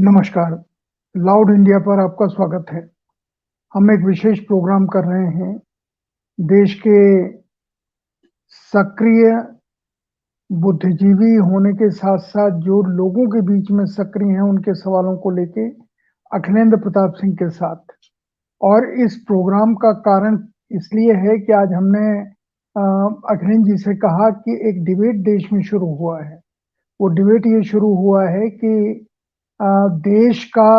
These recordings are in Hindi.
नमस्कार, लाउड इंडिया पर आपका स्वागत है। हम एक विशेष प्रोग्राम कर रहे हैं, देश के सक्रिय बुद्धिजीवी होने के साथ-साथ जो लोगों के बीच में सक्रिय हैं, उनके सवालों को लेके अखिलेंद्र प्रताप सिंह के साथ। और इस प्रोग्राम का कारण इसलिए है कि आज हमने अ, अखिलेंद्र जी से कहा कि एक डिबेट देश में शुरू हुआ है। वो डिबेट ये शुरू हुआ है कि देश का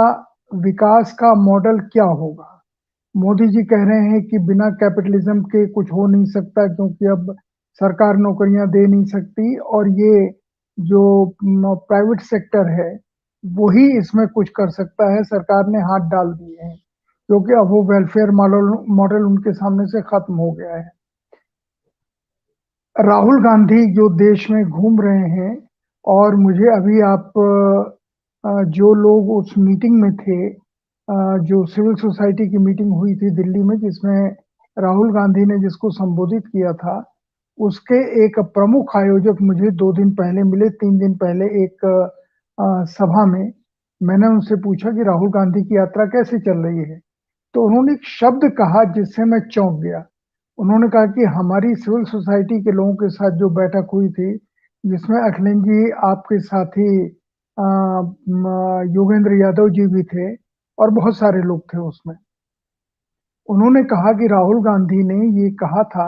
विकास का मॉडल क्या होगा? मोदी जी कह रहे हैं कि बिना कैपिटलिज्म के कुछ हो नहीं सकता क्योंकि अब सरकार नौकरियां दे नहीं सकती और ये जो प्राइवेट सेक्टर है, वही इसमें कुछ कर सकता है। सरकार ने हाथ डाल दिए हैं क्योंकि अब वो वेलफेयर मॉडल मॉडल उनके सामने से खत्म हो गया है। राहुल गांधी जो देश में घूम रहे हैं और मुझे अभी आप जो लोग उस मीटिंग में थे, जो सिविल सोसाइटी की मीटिंग हुई थी दिल्ली में जिसमें राहुल गांधी ने जिसको संबोधित किया था, उसके एक प्रमुख आयोजक मुझे 2 दिन पहले मिले, 3 दिन पहले एक सभा में। मैंने उनसे पूछा कि राहुल गांधी की यात्रा कैसे चल रही है? तो उन्होंने एक शब्द कहा जिससे मैं चौंक गया। उन्होंने कहा कि हमारी सिविल सोसाइटी के लोगों के साथ जो बैठक हुई थी, जिसमें अखिलेंद्र जी आपके साथी योगेंद्र यादव जी भी थे और बहुत सारे लोग थे उसमें। उन्होंने कहा कि राहुल गांधी ने ये कहा था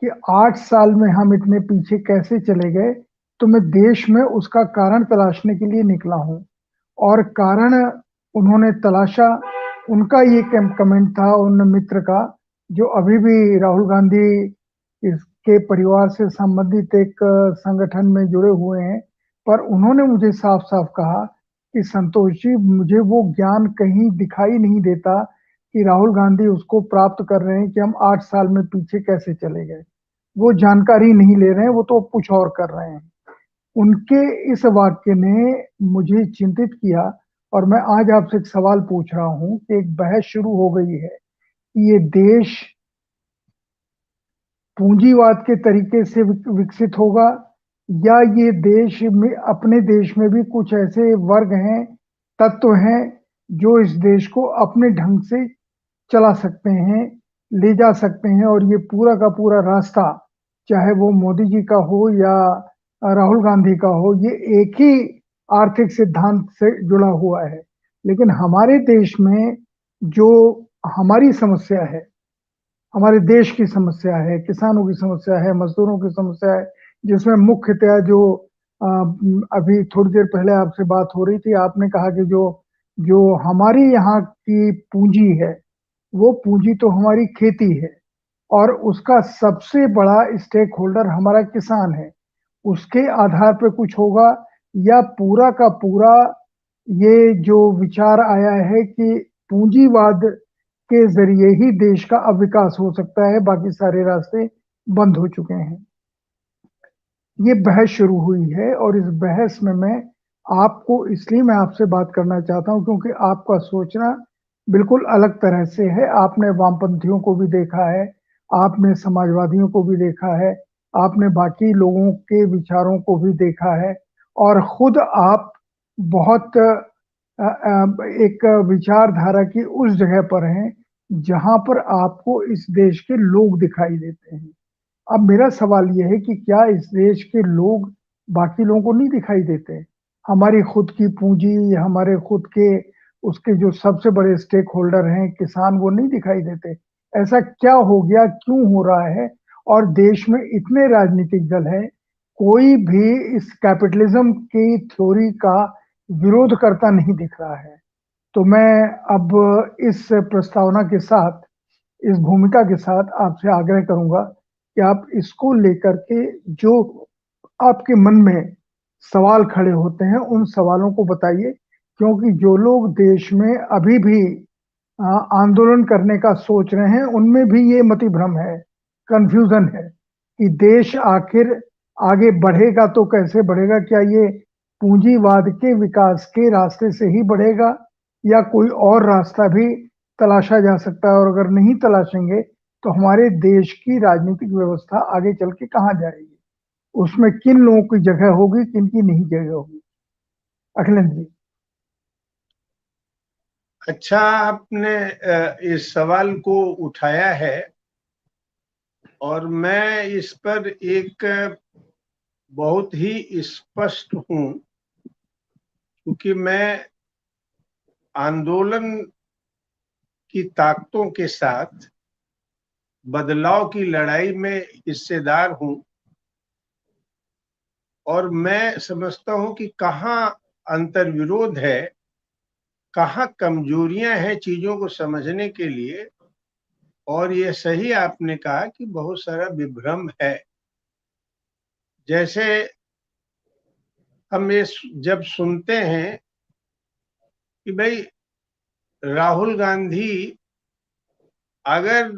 कि 8 साल में हम इतने पीछे कैसे चले गए, तो मैं देश में उसका कारण तलाशने के लिए निकला हूँ। और कारण उन्होंने तलाशा, उनका ये कमेंट था उन मित्र का, जो अभी भी राहुल गांधी इसके परिवार से संबंधित एक संगठन में जुड़े हुए हैं। पर उन्होंने मुझे साफ-साफ कहा कि संतोष जी, मुझे वो ज्ञान कहीं दिखाई नहीं देता कि राहुल गांधी उसको प्राप्त कर रहे हैं कि हम 8 साल में पीछे कैसे चले गए। वो जानकारी नहीं ले रहे हैं, वो तो कुछ और कर रहे हैं। उनके इस वाक्य ने मुझे चिंतित किया और मैं आज आपसे एक सवाल पूछ रहा हूँ कि एक बहस शुरू हो गई है कि ये देश पूंजीवाद के तरीके से विकसित होगा या ये देश में अपने देश में भी कुछ ऐसे वर्ग हैं, तत्व हैं, जो इस देश को अपने ढंग से चला सकते हैं, ले जा सकते हैं और ये पूरा का पूरा रास्ता, चाहे वो मोदी जी का हो या राहुल गांधी का हो, ये एक ही आर्थिक सिद्धांत से जुड़ा हुआ है। लेकिन हमारे देश में जो हमारी समस्या है, हमारे देश की समस्या है, किसानों की समस्या है, मजदूरों की समस्या है, जिसमें मुख्यतः जो अभी थोड़ी देर पहले आपसे बात हो रही थी, आपने कहा कि जो जो हमारी यहाँ की पूंजी है, वो पूंजी तो हमारी खेती है और उसका सबसे बड़ा स्टेक होल्डर हमारा किसान है। उसके आधार पे कुछ होगा या पूरा का पूरा ये जो विचार आया है कि पूंजीवाद के ज़रिए ही देश का अब विकास हो सकता है, बाकी सारे रास्ते बंद हो चुके हैं। ये बहस शुरू हुई है और इस बहस में मैं आपसे बात करना चाहता हूँ क्योंकि आपका सोचना बिल्कुल अलग तरह से है। आपने वामपंथियों को भी देखा है, आपने समाजवादियों को भी देखा है, आपने बाकी लोगों के विचारों को भी देखा है और खुद आप बहुत एक विचारधारा की उस जगह पर हैं, जहाँ पर आपको इस देश के लोग दिखाई देते हैं। अब मेरा सवाल ये है कि क्या इस देश के लोग बाकी लोगों को नहीं दिखाई देते? हमारी खुद की पूंजी, हमारे खुद के उसके जो सबसे बड़े स्टेक होल्डर हैं किसान, वो नहीं दिखाई देते? ऐसा क्या हो गया, क्यों हो रहा है? और देश में इतने राजनीतिक दल हैं, कोई भी इस कैपिटलिज्म की थ्योरी का विरोध करता नहीं दिख रहा है। तो मैं अब इस प्रस्तावना के साथ, इस भूमिका के साथ आपसे आग्रह करूंगा कि आप इसको लेकर के जो आपके मन में सवाल खड़े होते हैं, उन सवालों को बताइए क्योंकि जो लोग देश में अभी भी आंदोलन करने का सोच रहे हैं, उनमें भी ये मति भ्रम है, कंफ्यूजन है कि देश आखिर आगे बढ़ेगा तो कैसे बढ़ेगा? क्या ये पूंजीवाद के विकास के रास्ते से ही बढ़ेगा या कोई और रास्ता भी तलाशा जा सकता है? और अगर नहीं तलाशेंगे तो हमारे देश की राजनीतिक व्यवस्था आगे चल के कहाँ जाएगी? उसमें किन लोगों की जगह होगी, किन की नहीं जगह होगी? अखिलेंद्र जी। अच्छा आपने इस सवाल को उठाया है और मैं इस पर एक बहुत ही स्पष्ट हूं, क्योंकि मैं आंदोलन की ताकतों के साथ बदलाव की लड़ाई में हिस्सेदार हूं और मैं समझता हूं कि कहाँ अंतर्विरोध है, कहाँ कमजोरियां हैं चीजों को समझने के लिए। और ये सही आपने कहा कि बहुत सारा विभ्रम है। जैसे हम ये जब सुनते हैं कि भाई राहुल गांधी अगर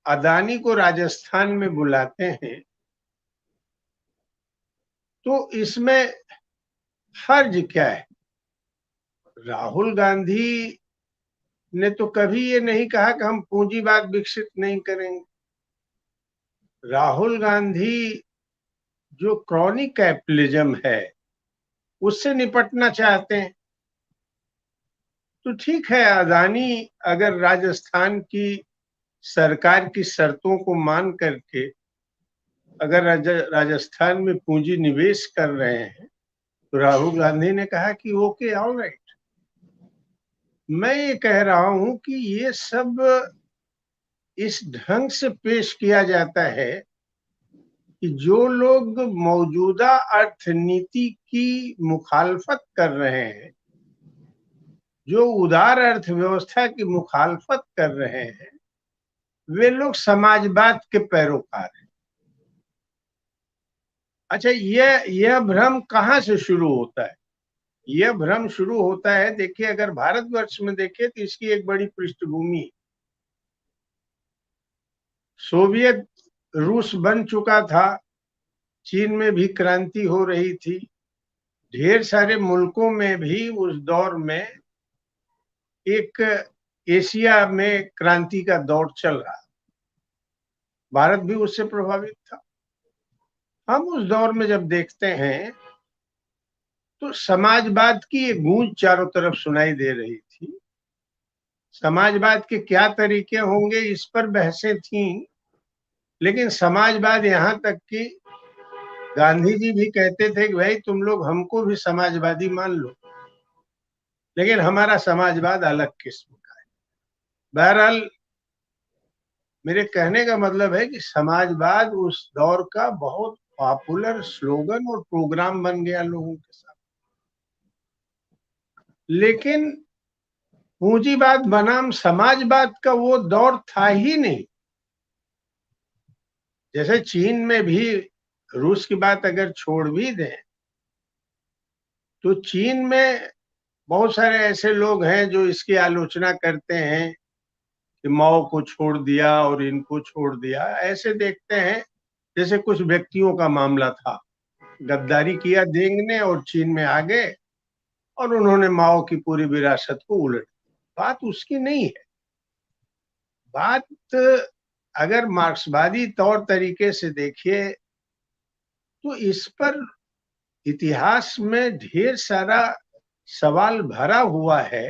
अदानी को राजस्थान में बुलाते हैं तो इसमें हर्ज क्या है। राहुल गांधी ने तो कभी ये नहीं कहा कि हम पूंजीवाद विकसित नहीं करेंगे। राहुल गांधी जो क्रॉनिक कैपिटलिज्म है उससे निपटना चाहते हैं। तो ठीक है, अदानी अगर राजस्थान की सरकार की शर्तों को मान करके अगर राजस्थान में पूंजी निवेश कर रहे हैं तो राहुल गांधी ने कहा कि ओके, ऑल राइट। मैं ये कह रहा हूं कि ये सब इस ढंग से पेश किया जाता है कि जो लोग मौजूदा अर्थनीति की मुखालफत कर रहे हैं, जो उदार अर्थव्यवस्था की मुखालफत कर रहे हैं, वे लोग समाजवाद के पैरोकार हैं। अच्छा, यह भ्रम कहाँ से शुरू होता है? यह भ्रम शुरू होता है, देखिए अगर भारतवर्ष में देखें तो इसकी एक बड़ी पृष्ठभूमि, सोवियत रूस बन चुका था, चीन में भी क्रांति हो रही थी, ढेर सारे मुल्कों में भी उस दौर में एक एशिया में क्रांति का दौर चल रहा, भारत भी उससे प्रभावित था। हम उस दौर में जब देखते हैं तो समाजवाद की एक गूंज चारों तरफ सुनाई दे रही थी। समाजवाद के क्या तरीके होंगे इस पर बहसें थीं, लेकिन समाजवाद यहाँ तक कि गांधी जी भी कहते थे कि भाई तुम लोग हमको भी समाजवादी मान लो, लेकिन हमारा समाजवाद अलग किस्म का है। बहरहाल मेरे कहने का मतलब है कि समाजवाद उस दौर का बहुत पॉपुलर स्लोगन और प्रोग्राम बन गया लोगों के साथ। लेकिन पूंजीवाद बनाम समाजवाद का वो दौर था ही नहीं। जैसे चीन में भी, रूस की बात अगर छोड़ भी दें तो चीन में बहुत सारे ऐसे लोग हैं जो इसकी आलोचना करते हैं कि माओ को छोड़ दिया और इनको छोड़ दिया। ऐसे देखते हैं जैसे कुछ व्यक्तियों का मामला था, गद्दारी किया देंग ने और चीन में आ गए और उन्होंने माओ की पूरी विरासत को उलट दिया। बात उसकी नहीं है। बात अगर मार्क्सवादी तौर तरीके से देखिए तो इस पर इतिहास में ढेर सारा सवाल भरा हुआ है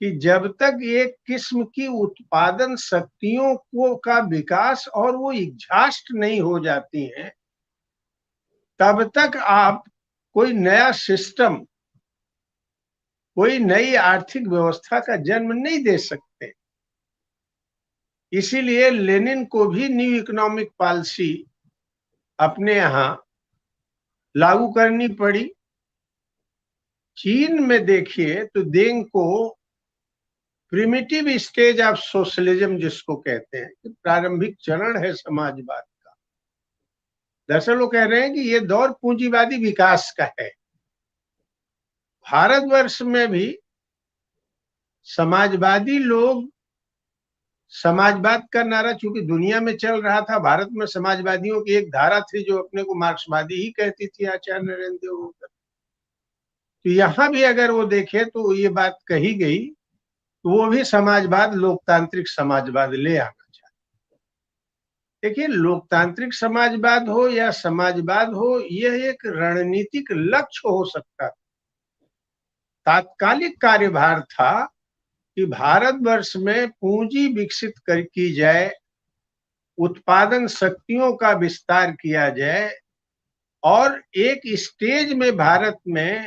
कि जब तक एक किस्म की उत्पादन शक्तियों को का विकास और वो एग्जॉस्ट नहीं हो जाती हैं, तब तक आप कोई नया सिस्टम, कोई नई आर्थिक व्यवस्था का जन्म नहीं दे सकते। इसीलिए लेनिन को भी न्यू इकोनॉमिक पॉलिसी अपने यहाँ लागू करनी पड़ी। चीन में देखिए तो देंग को प्रिमिटिव स्टेज ऑफ सोशलिज्म जिसको कहते हैं कि प्रारंभिक चरण है समाजवाद का, दरअसल वो कह रहे हैं कि ये दौर पूंजीवादी विकास का है। भारतवर्ष में भी समाजवादी लोग, समाजवाद का नारा चूंकि दुनिया में चल रहा था, भारत में समाजवादियों की एक धारा थी जो अपने को मार्क्सवादी ही कहती थी, आचार्य नरेंद्र देवोकर। तो यहाँ भी अगर वो देखे तो ये बात कही गई तो वो भी समाजवाद, लोकतांत्रिक समाजवाद ले आना चाहिए। देखिए, लोकतांत्रिक समाजवाद हो या समाजवाद हो, यह एक रणनीतिक लक्ष्य हो सकता है, तात्कालिक कार्यभार था कि भारतवर्ष में पूंजी विकसित की जाए, उत्पादन शक्तियों का विस्तार किया जाए और एक स्टेज में भारत में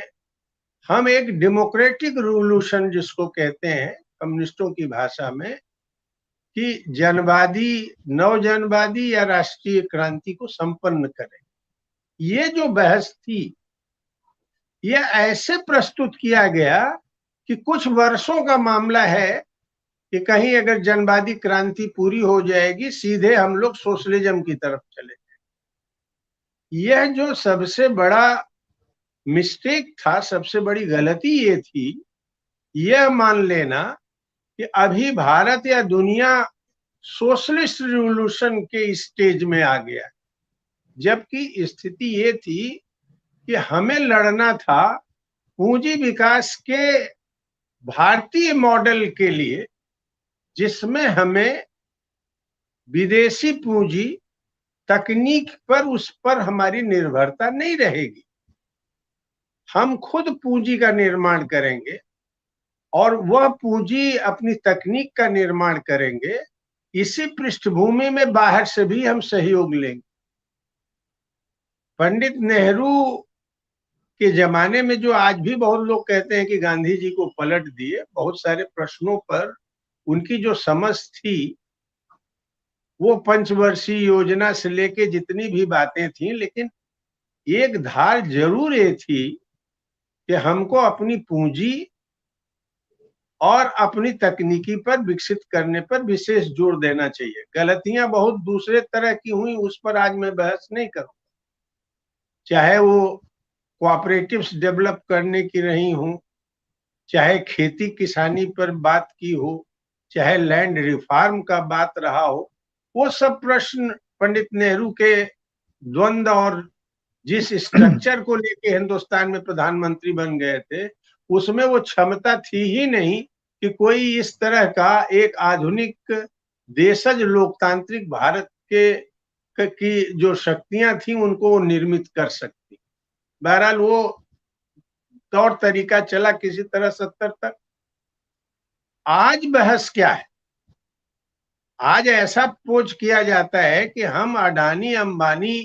हम एक डेमोक्रेटिक रिवॉल्यूशन जिसको कहते हैं कम्युनिस्टों की भाषा में, कि जनवादी, नवजनवादी या राष्ट्रीय क्रांति को संपन्न करें। ये जो बहस थी, ये ऐसे प्रस्तुत किया गया कि कुछ वर्षों का मामला है कि कहीं अगर जनवादी क्रांति पूरी हो जाएगी, सीधे हम लोग सोशलिज्म की तरफ चले जाएंगे। यह जो सबसे बड़ा मिस्टेक था, सबसे बड़ी गलती ये थी, यह मान लेना कि अभी भारत या दुनिया सोशलिस्ट रिवॉल्यूशन के स्टेज में आ गया, जबकि स्थिति ये थी कि हमें लड़ना था पूंजी विकास के भारतीय मॉडल के लिए, जिसमें हमें विदेशी पूंजी, तकनीक पर, उस पर हमारी निर्भरता नहीं रहेगी। हम खुद पूंजी का निर्माण करेंगे और वह पूंजी अपनी तकनीक का निर्माण करेंगे। इसी पृष्ठभूमि में बाहर से भी हम सहयोग लेंगे। पंडित नेहरू के जमाने में जो आज भी बहुत लोग कहते हैं कि गांधी जी को पलट दिए, बहुत सारे प्रश्नों पर उनकी जो समझ थी, वो पंचवर्षीय योजना से लेके जितनी भी बातें थी, लेकिन एक धार जरूर ये थी कि हमको अपनी पूंजी और अपनी तकनीकी पर विकसित करने पर विशेष जोर देना चाहिए। गलतियां बहुत दूसरे तरह की हुई, उस पर आज मैं बहस नहीं करूंगा। चाहे वो कोऑपरेटिव्स डेवलप करने की रही हूं, चाहे खेती किसानी पर बात की हो, चाहे लैंड रिफॉर्म का बात रहा हो, वो सब प्रश्न पंडित नेहरू के द्वंद्व और जिस स्ट्रक्चर को लेके हिंदुस्तान में प्रधानमंत्री बन गए थे, उसमें वो क्षमता थी ही नहीं कि कोई इस तरह का एक आधुनिक देशज लोकतांत्रिक भारत के की जो शक्तियां थी उनको वो निर्मित कर सकती। बहरहाल वो तौर तरीका चला किसी तरह 70 तक। आज बहस क्या है? आज ऐसा पोज किया जाता है कि हम अडानी अंबानी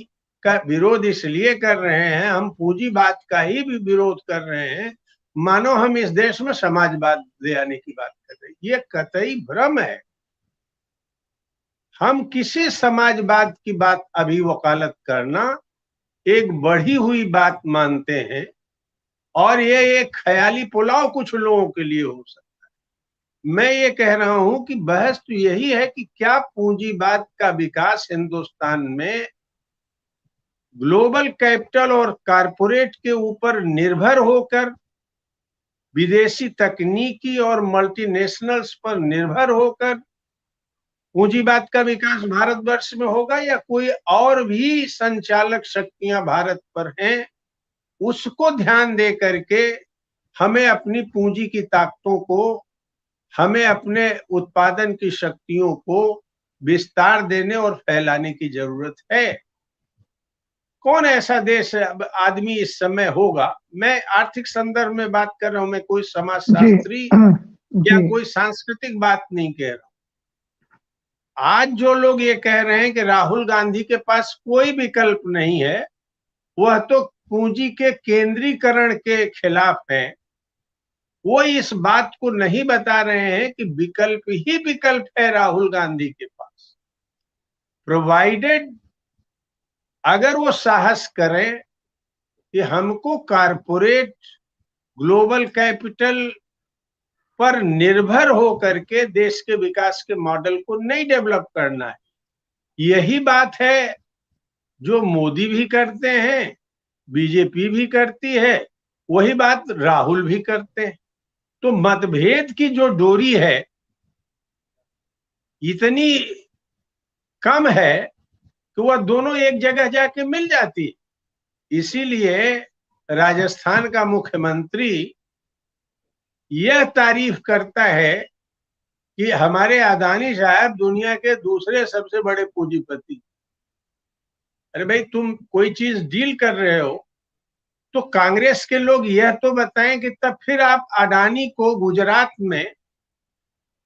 का विरोध इसलिए कर रहे हैं, हम पूंजीवाद का ही भी विरोध कर रहे हैं, मानो हम इस देश में समाजवाद ले आने की बात कर रहे हैं। ये कतई भ्रम है। हम किसी समाजवाद की बात अभी वकालत करना एक बढ़ी हुई बात मानते हैं और ये एक ख्याली पुलाव कुछ लोगों के लिए हो सकता है। मैं ये कह रहा हूं कि बहस तो यही है कि क्या पूंजीवाद का विकास हिंदुस्तान में ग्लोबल कैपिटल और कारपोरेट के ऊपर निर्भर होकर, विदेशी तकनीकी और मल्टीनेशनल्स पर निर्भर होकर पूंजीवाद का विकास भारतवर्ष में होगा, या कोई और भी संचालक शक्तियां भारत पर हैं, उसको ध्यान दे करके हमें अपनी पूंजी की ताकतों को, हमें अपने उत्पादन की शक्तियों को विस्तार देने और फैलाने की जरूरत है। कौन ऐसा देश आदमी इस समय होगा, मैं आर्थिक संदर्भ में बात कर रहा हूं, मैं कोई समाजशास्त्री या कोई सांस्कृतिक बात नहीं कह रहा हूं। आज जो लोग ये कह रहे हैं कि राहुल गांधी के पास कोई विकल्प नहीं है, वह तो पूंजी के केंद्रीकरण के खिलाफ है। वो इस बात को नहीं बता रहे हैं कि विकल्प ही विकल्प है राहुल गांधी के पास, प्रोवाइडेड अगर वो साहस करें कि हमको कारपोरेट ग्लोबल कैपिटल पर निर्भर हो करके देश के विकास के मॉडल को नहीं डेवलप करना है। यही बात है जो मोदी भी करते हैं, बीजेपी भी करती है, वही बात राहुल भी करते हैं। तो मतभेद की जो डोरी है इतनी कम है कि वह दोनों एक जगह जाके मिल जाती। इसीलिए राजस्थान का मुख्यमंत्री यह तारीफ करता है कि हमारे अदानी साहब दुनिया के दूसरे सबसे बड़े पूंजीपति। अरे भाई, तुम कोई चीज डील कर रहे हो तो कांग्रेस के लोग यह तो बताएं कि तब फिर आप अडानी को गुजरात में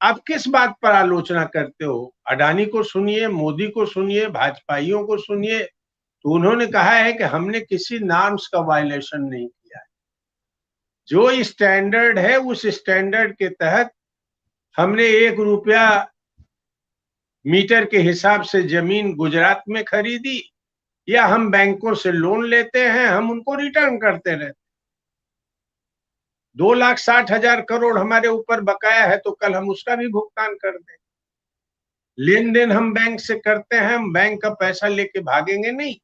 आप किस बात पर आलोचना करते हो? अडानी को सुनिए, मोदी को सुनिए, भाजपाइयों को सुनिए, तो उन्होंने कहा है कि हमने किसी नॉर्म्स का वायलेशन नहीं किया है। जो स्टैंडर्ड है उस स्टैंडर्ड के तहत हमने 1 रुपया मीटर के हिसाब से जमीन गुजरात में खरीदी, या हम बैंकों से लोन लेते हैं, हम उनको रिटर्न करते रहते। 2,60,000 करोड़ हमारे ऊपर बकाया है, तो कल हम उसका भी भुगतान कर दें। लेन देन हम बैंक से करते हैं, हम बैंक का पैसा लेके भागेंगे नहीं।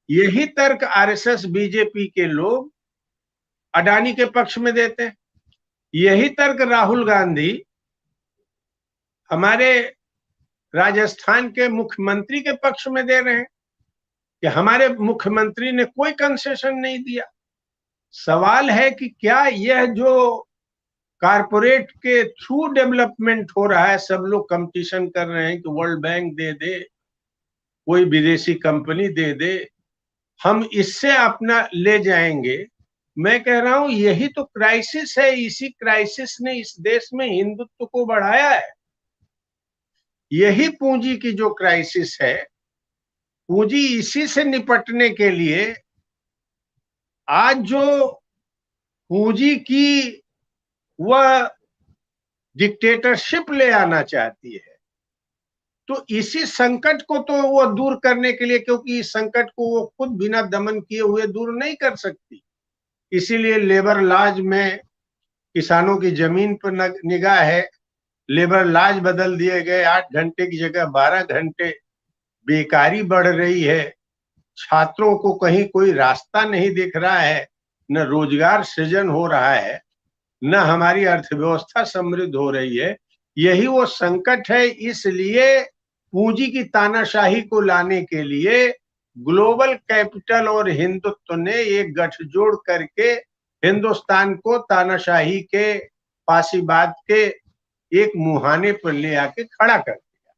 यही तर्क आरएसएस बीजेपी के लोग अडानी के पक्ष में देते हैं। यही तर्क राहुल गांधी हमारे राजस्थान के मुख्यमंत्री के पक्ष में दे रहे हैं कि हमारे मुख्यमंत्री ने कोई कंसेशन नहीं दिया। सवाल है कि क्या यह जो कारपोरेट के थ्रू डेवलपमेंट हो रहा है, सब लोग कंपटीशन कर रहे हैं कि वर्ल्ड बैंक दे दे, कोई विदेशी कंपनी दे दे, हम इससे अपना ले जाएंगे। मैं कह रहा हूं यही तो क्राइसिस है। इसी क्राइसिस ने इस देश में हिंदुत्व को बढ़ाया है। यही पूंजी की जो क्राइसिस है, पूंजी इसी से निपटने के लिए आज जो पूंजी की वह डिक्टेटरशिप ले आना चाहती है, तो इसी संकट को तो वो दूर करने के लिए, क्योंकि इस संकट को वो खुद बिना दमन किए हुए दूर नहीं कर सकती, इसीलिए लेबर लॉज में किसानों की जमीन पर निगाह है। लेबर लॉज बदल दिए गए, 8 घंटे की जगह 12 घंटे। बेकारी बढ़ रही है, छात्रों को कहीं कोई रास्ता नहीं दिख रहा है, न रोजगार सृजन हो रहा है, न हमारी अर्थव्यवस्था समृद्ध हो रही है। यही वो संकट है। इसलिए पूंजी की तानाशाही को लाने के लिए ग्लोबल कैपिटल और हिंदुत्व ने एक गठजोड़ करके हिंदुस्तान को तानाशाही के फांसीबाद के एक मुहाने पर ले आके खड़ा कर दिया।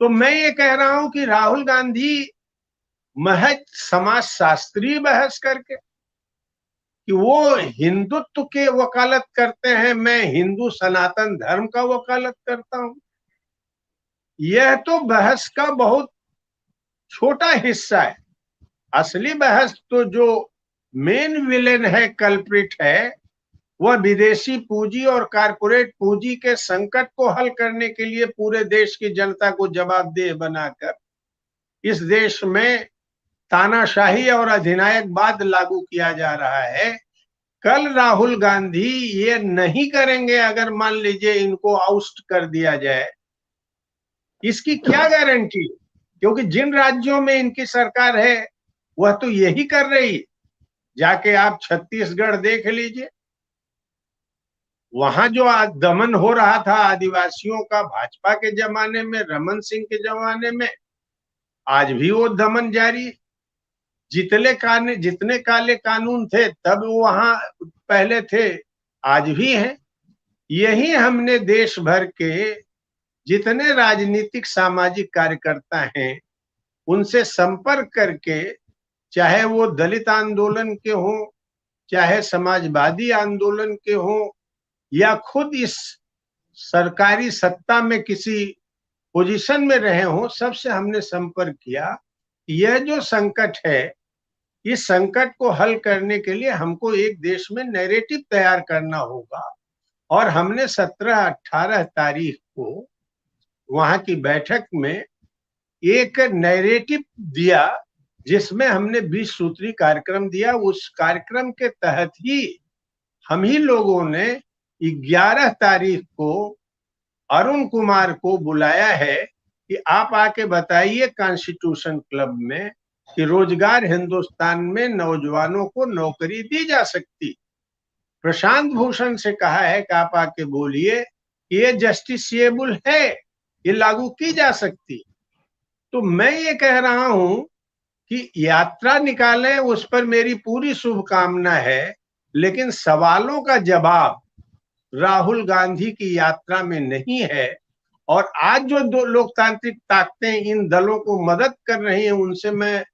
तो मैं ये कह रहा हूं कि राहुल गांधी महज समाजशास्त्री बहस करके कि वो हिंदुत्व के वकालत करते हैं, मैं हिंदू सनातन धर्म का वकालत करता हूं, यह तो बहस का बहुत छोटा हिस्सा है। असली बहस तो जो मेन विलेन है, कल्प्रिट है, वह विदेशी पूंजी और कारपोरेट पूंजी के संकट को हल करने के लिए पूरे देश की जनता को जवाबदेह बनाकर इस देश में तानाशाही और अधिनायकवाद लागू किया जा रहा है। कल राहुल गांधी ये नहीं करेंगे अगर मान लीजिए इनको आउस्ट कर दिया जाए, इसकी क्या गारंटी? क्योंकि जिन राज्यों में इनकी सरकार है वह तो यही कर रही। जाके आप छत्तीसगढ़ देख लीजिए, वहां जो दमन हो रहा था आदिवासियों का भाजपा के जमाने में, रमन सिंह के जमाने में, आज भी वो दमन जारी। जितने काले कानून थे तब वहां पहले थे, आज भी हैं। यही हमने देश भर के जितने राजनीतिक सामाजिक कार्यकर्ता हैं उनसे संपर्क करके, चाहे वो दलित आंदोलन के हों, चाहे समाजवादी आंदोलन के हों, या खुद इस सरकारी सत्ता में किसी पोजीशन में रहे हों, सबसे हमने संपर्क किया। यह जो संकट है, इस संकट को हल करने के लिए हमको एक देश में नैरेटिव तैयार करना होगा। और हमने 17-18 तारीख को वहां की बैठक में एक नैरेटिव दिया, जिसमें हमने 20 सूत्री कार्यक्रम दिया। उस कार्यक्रम के तहत ही हम ही लोगों ने 11 तारीख को अरुण कुमार को बुलाया है कि आप आके बताइए कॉन्स्टिट्यूशन क्लब में कि रोजगार हिंदुस्तान में नौजवानों को नौकरी दी जा सकती। प्रशांत भूषण से कहा है कि आप आके बोलिए कि ये जस्टिसिएबल है, ये लागू की जा सकती। तो मैं ये कह रहा हूं कि यात्रा निकालें, उस पर मेरी पूरी शुभकामना है, लेकिन सवालों का जवाब राहुल गांधी की यात्रा में नहीं है। और आज जो दो लोकतांत्रिक ताकतें इन दलों को मदद कर रही हैं, उनसे मैं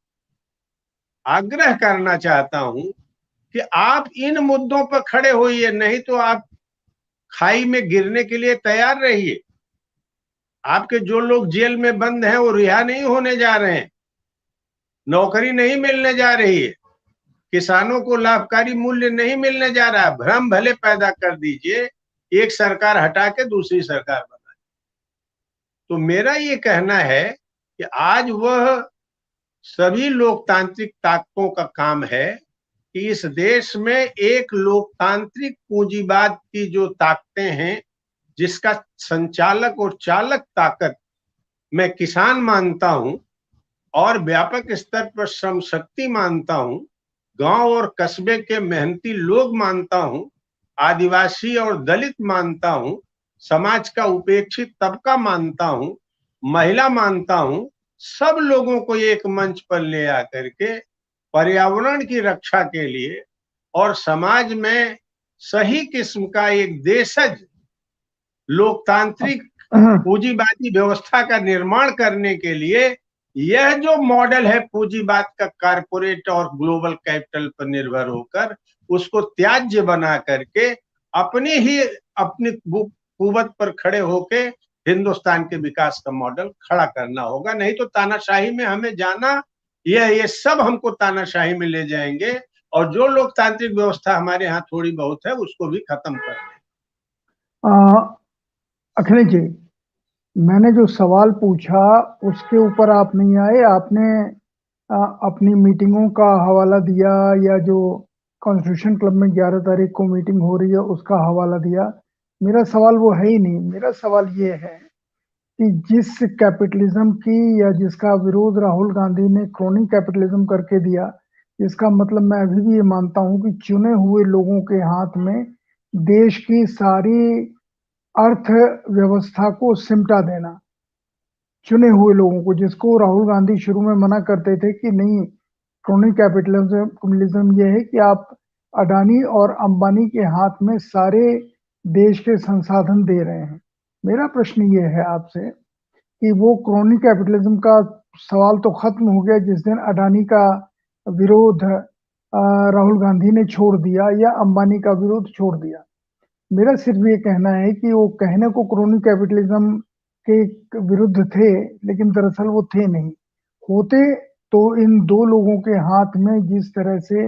आग्रह करना चाहता हूं कि आप इन मुद्दों पर खड़े होइए, नहीं तो आप खाई में गिरने के लिए तैयार रहिए। आपके जो लोग जेल में बंद हैं वो रिहा नहीं होने जा रहे हैं, नौकरी नहीं मिलने जा रही है, किसानों को लाभकारी मूल्य नहीं मिलने जा रहा है। भ्रम भले पैदा कर दीजिए, एक सरकार हटा के दूसरी सरकार बनाए। तो मेरा ये कहना है कि आज वह सभी लोकतांत्रिक ताकतों का काम है कि इस देश में एक लोकतांत्रिक पूंजीवाद की जो ताकतें हैं, जिसका संचालक और चालक ताकत मैं किसान मानता हूं और व्यापक स्तर पर श्रम शक्ति मानता हूं, गांव और कस्बे के मेहनती लोग मानता हूं, आदिवासी और दलित मानता हूं, समाज का उपेक्षित तबका मानता हूं, महिला मानता हूं, सब लोगों को एक मंच पर ले आकर के पर्यावरण की रक्षा के लिए और समाज में सही किस्म का एक देशज लोकतांत्रिक पूंजीवादी व्यवस्था का निर्माण करने के लिए यह जो मॉडल है पूंजीवाद का, कारपोरेट और ग्लोबल कैपिटल पर निर्भर होकर, उसको त्याज्य बना करके अपनी कुवत पर खड़े होके हिंदुस्तान के विकास का मॉडल खड़ा करना होगा। नहीं तो तानाशाही में हमें जाना, ये सब हमको तानाशाही में ले जाएंगे और जो लोकतांत्रिक व्यवस्था हमारे यहाँ थोड़ी बहुत है उसको भी खत्म कर देंगे। अखिलेश जी, मैंने जो सवाल पूछा उसके ऊपर आप नहीं आए। आपने अपनी मीटिंगों का हवाला दिया या जो कॉन्स्टिट्यूशन क्लब में 11 तारीख को मीटिंग हो रही है उसका हवाला दिया। मेरा सवाल वो है ही नहीं। मेरा सवाल ये है कि जिस कैपिटलिज्म की या जिसका विरोध राहुल गांधी ने क्रोनी कैपिटलिज्म करके दिया, जिसका मतलब मैं अभी भी ये मानता हूं कि चुने हुए लोगों के हाथ में देश की सारी अर्थव्यवस्था को सिमटा देना, चुने हुए लोगों को, जिसको राहुल गांधी शुरू में मना करते थे कि नहीं, क्रोनी कैपिटलिज्म ये है कि आप अडानी और अंबानी के हाथ में सारे देश के संसाधन दे रहे हैं। मेरा प्रश्न ये है आपसे कि वो क्रोनी कैपिटलिज्म का सवाल तो खत्म हो गया जिस दिन अडानी का विरोध राहुल गांधी ने छोड़ दिया या अंबानी का विरोध छोड़ दिया। मेरा सिर्फ ये कहना है कि वो कहने को क्रोनी कैपिटलिज्म के विरुद्ध थे, लेकिन दरअसल वो थे नहीं। होते तो इन दो लोगों के हाथ में जिस तरह से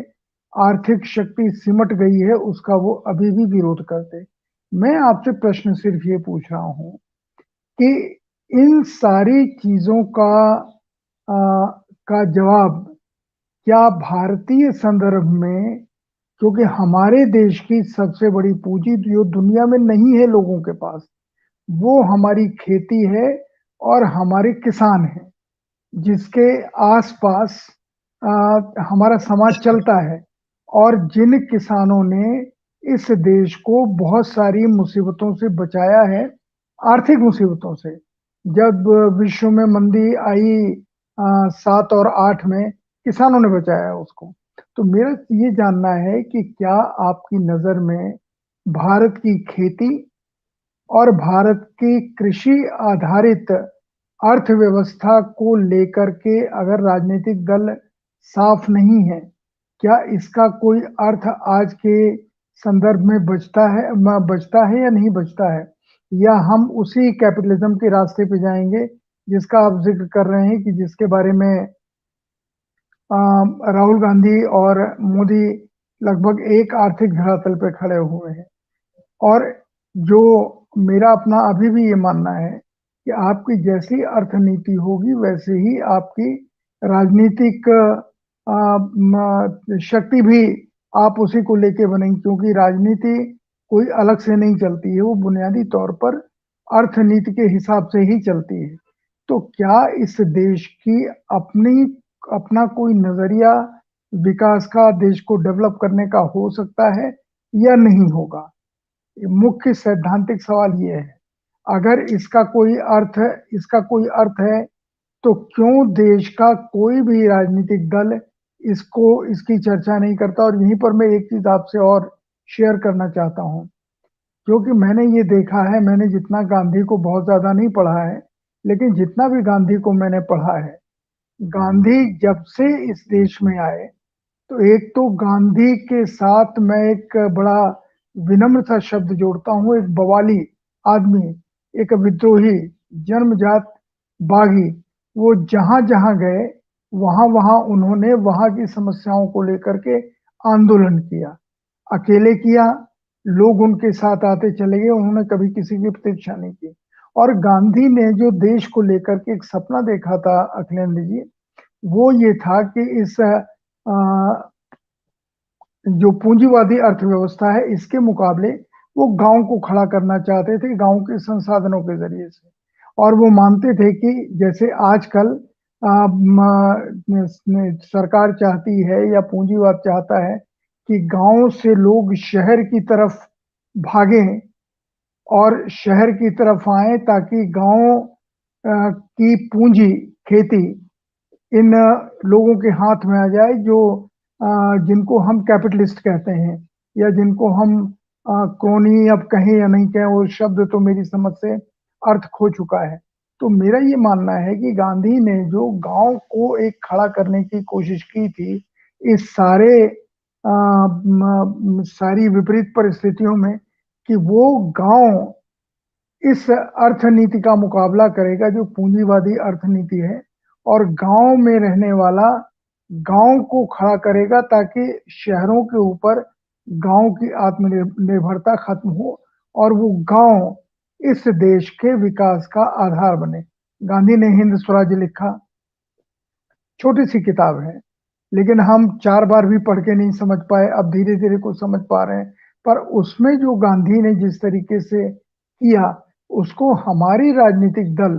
आर्थिक शक्ति सिमट गई है उसका वो अभी भी विरोध करते। मैं आपसे प्रश्न सिर्फ ये पूछ रहा हूं कि इन सारी चीजों का जवाब क्या भारतीय संदर्भ में, क्योंकि हमारे देश की सबसे बड़ी पूंजी जो दुनिया में नहीं है लोगों के पास, वो हमारी खेती है और हमारे किसान हैं, जिसके आसपास हमारा समाज चलता है, और जिन किसानों ने इस देश को बहुत सारी मुसीबतों से बचाया है, आर्थिक मुसीबतों से। जब विश्व में मंदी आई 7 और 8 में, किसानों ने बचाया उसको। तो मेरा ये जानना है कि क्या आपकी नजर में भारत की खेती और भारत की कृषि आधारित अर्थव्यवस्था को लेकर के अगर राजनीतिक दल साफ नहीं है, क्या इसका कोई अर्थ आज के संदर्भ में बचता है या नहीं बचता है, या हम उसी कैपिटलिज्म के रास्ते पे जाएंगे जिसका आप जिक्र कर रहे हैं कि जिसके बारे में राहुल गांधी और मोदी लगभग एक आर्थिक धरातल पे खड़े हुए हैं। और जो मेरा अपना अभी भी ये मानना है कि आपकी जैसी अर्थनीति होगी वैसे ही आपकी राजनीतिक शक्ति भी आप उसी को लेके बनेंगे, क्योंकि राजनीति कोई अलग से नहीं चलती है, वो बुनियादी तौर पर अर्थनीति के हिसाब से ही चलती है। तो क्या इस देश की अपना कोई नजरिया विकास का, देश को डेवलप करने का हो सकता है या नहीं होगा? मुख्य सैद्धांतिक सवाल ये है। अगर इसका कोई अर्थ है तो क्यों देश का कोई भी राजनीतिक दल इसकी चर्चा नहीं करता? और यहीं पर मैं एक चीज आपसे और शेयर करना चाहता हूं, क्योंकि मैंने ये देखा है, मैंने जितना गांधी को बहुत ज्यादा नहीं पढ़ा है, लेकिन जितना भी गांधी को मैंने पढ़ा है, गांधी जब से इस देश में आए, तो एक तो गांधी के साथ मैं एक बड़ा विनम्र सा शब्द जोड़ता हूं, एक बवाली आदमी, एक विद्रोही, जन्मजात बागी, वो जहां जहां गए वहां वहां उन्होंने वहां की समस्याओं को लेकर के आंदोलन किया। अकेले किया, लोग उनके साथ आते चले गए, उन्होंने कभी किसी की प्रतीक्षा नहीं की। और गांधी ने जो देश को लेकर के एक सपना देखा था अखिलेंद्र जी, वो ये था कि इस जो पूंजीवादी अर्थव्यवस्था है इसके मुकाबले वो गांव को खड़ा करना चाहते थे, गांव के संसाधनों के जरिए से। और वो मानते थे कि जैसे आजकल सरकार चाहती है या पूंजीवाद चाहता है कि गांव से लोग शहर की तरफ भागें और शहर की तरफ आए ताकि गांव की पूंजी, खेती इन लोगों के हाथ में आ जाए जो जिनको हम कैपिटलिस्ट कहते हैं, या जिनको हम क्रोनी अब कहें या नहीं कहें, वो शब्द तो मेरी समझ से अर्थ खो चुका है। तो मेरा ये मानना है कि गांधी ने जो गांव को एक खड़ा करने की कोशिश की थी इस सारी विपरीत परिस्थितियों में, कि वो गांव इस अर्थनीति का मुकाबला करेगा जो पूंजीवादी अर्थनीति है, और गांव में रहने वाला गांव को खड़ा करेगा ताकि शहरों के ऊपर गांव की आत्मनिर्भरता खत्म हो और वो गांव इस देश के विकास का आधार बने। गांधी ने हिंद स्वराज लिखा, छोटी सी किताब है, लेकिन हम 4 बार भी पढ़ के नहीं समझ पाए, अब धीरे धीरे कुछ समझ पा रहे हैं। पर उसमें जो गांधी ने जिस तरीके से किया, उसको हमारी राजनीतिक दल,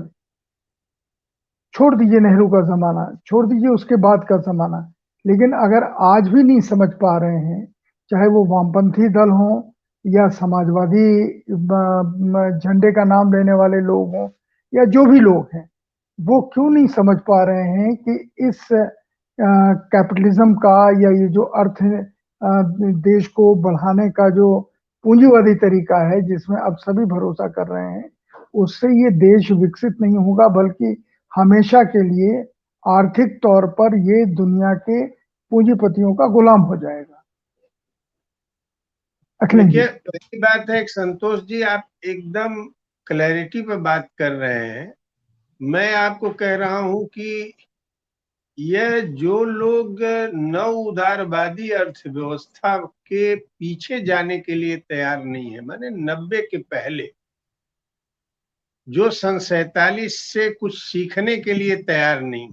छोड़ दीजिए नेहरू का जमाना, छोड़ दीजिए उसके बाद का जमाना, लेकिन अगर आज भी नहीं समझ पा रहे हैं, चाहे वो वामपंथी दल हो या समाजवादी झंडे का नाम लेने वाले लोग हों या जो भी लोग हैं, वो क्यों नहीं समझ पा रहे हैं कि इस कैपिटलिज्म का या ये जो अर्थ देश को बढ़ाने का जो पूंजीवादी तरीका है जिसमें अब सभी भरोसा कर रहे हैं, उससे ये देश विकसित नहीं होगा, बल्कि हमेशा के लिए आर्थिक तौर पर ये दुनिया के पूंजीपतियों का गुलाम हो जाएगा। अखिलेश जी, देखिए, पहली बात है, संतोष जी, आप एकदम क्लैरिटी पे बात कर रहे हैं। मैं आपको कह रहा हूं कि यह जो लोग नव उदारवादी अर्थव्यवस्था के पीछे जाने के लिए तैयार नहीं है, माने 90 के पहले जो सन 47 से कुछ सीखने के लिए तैयार नहीं,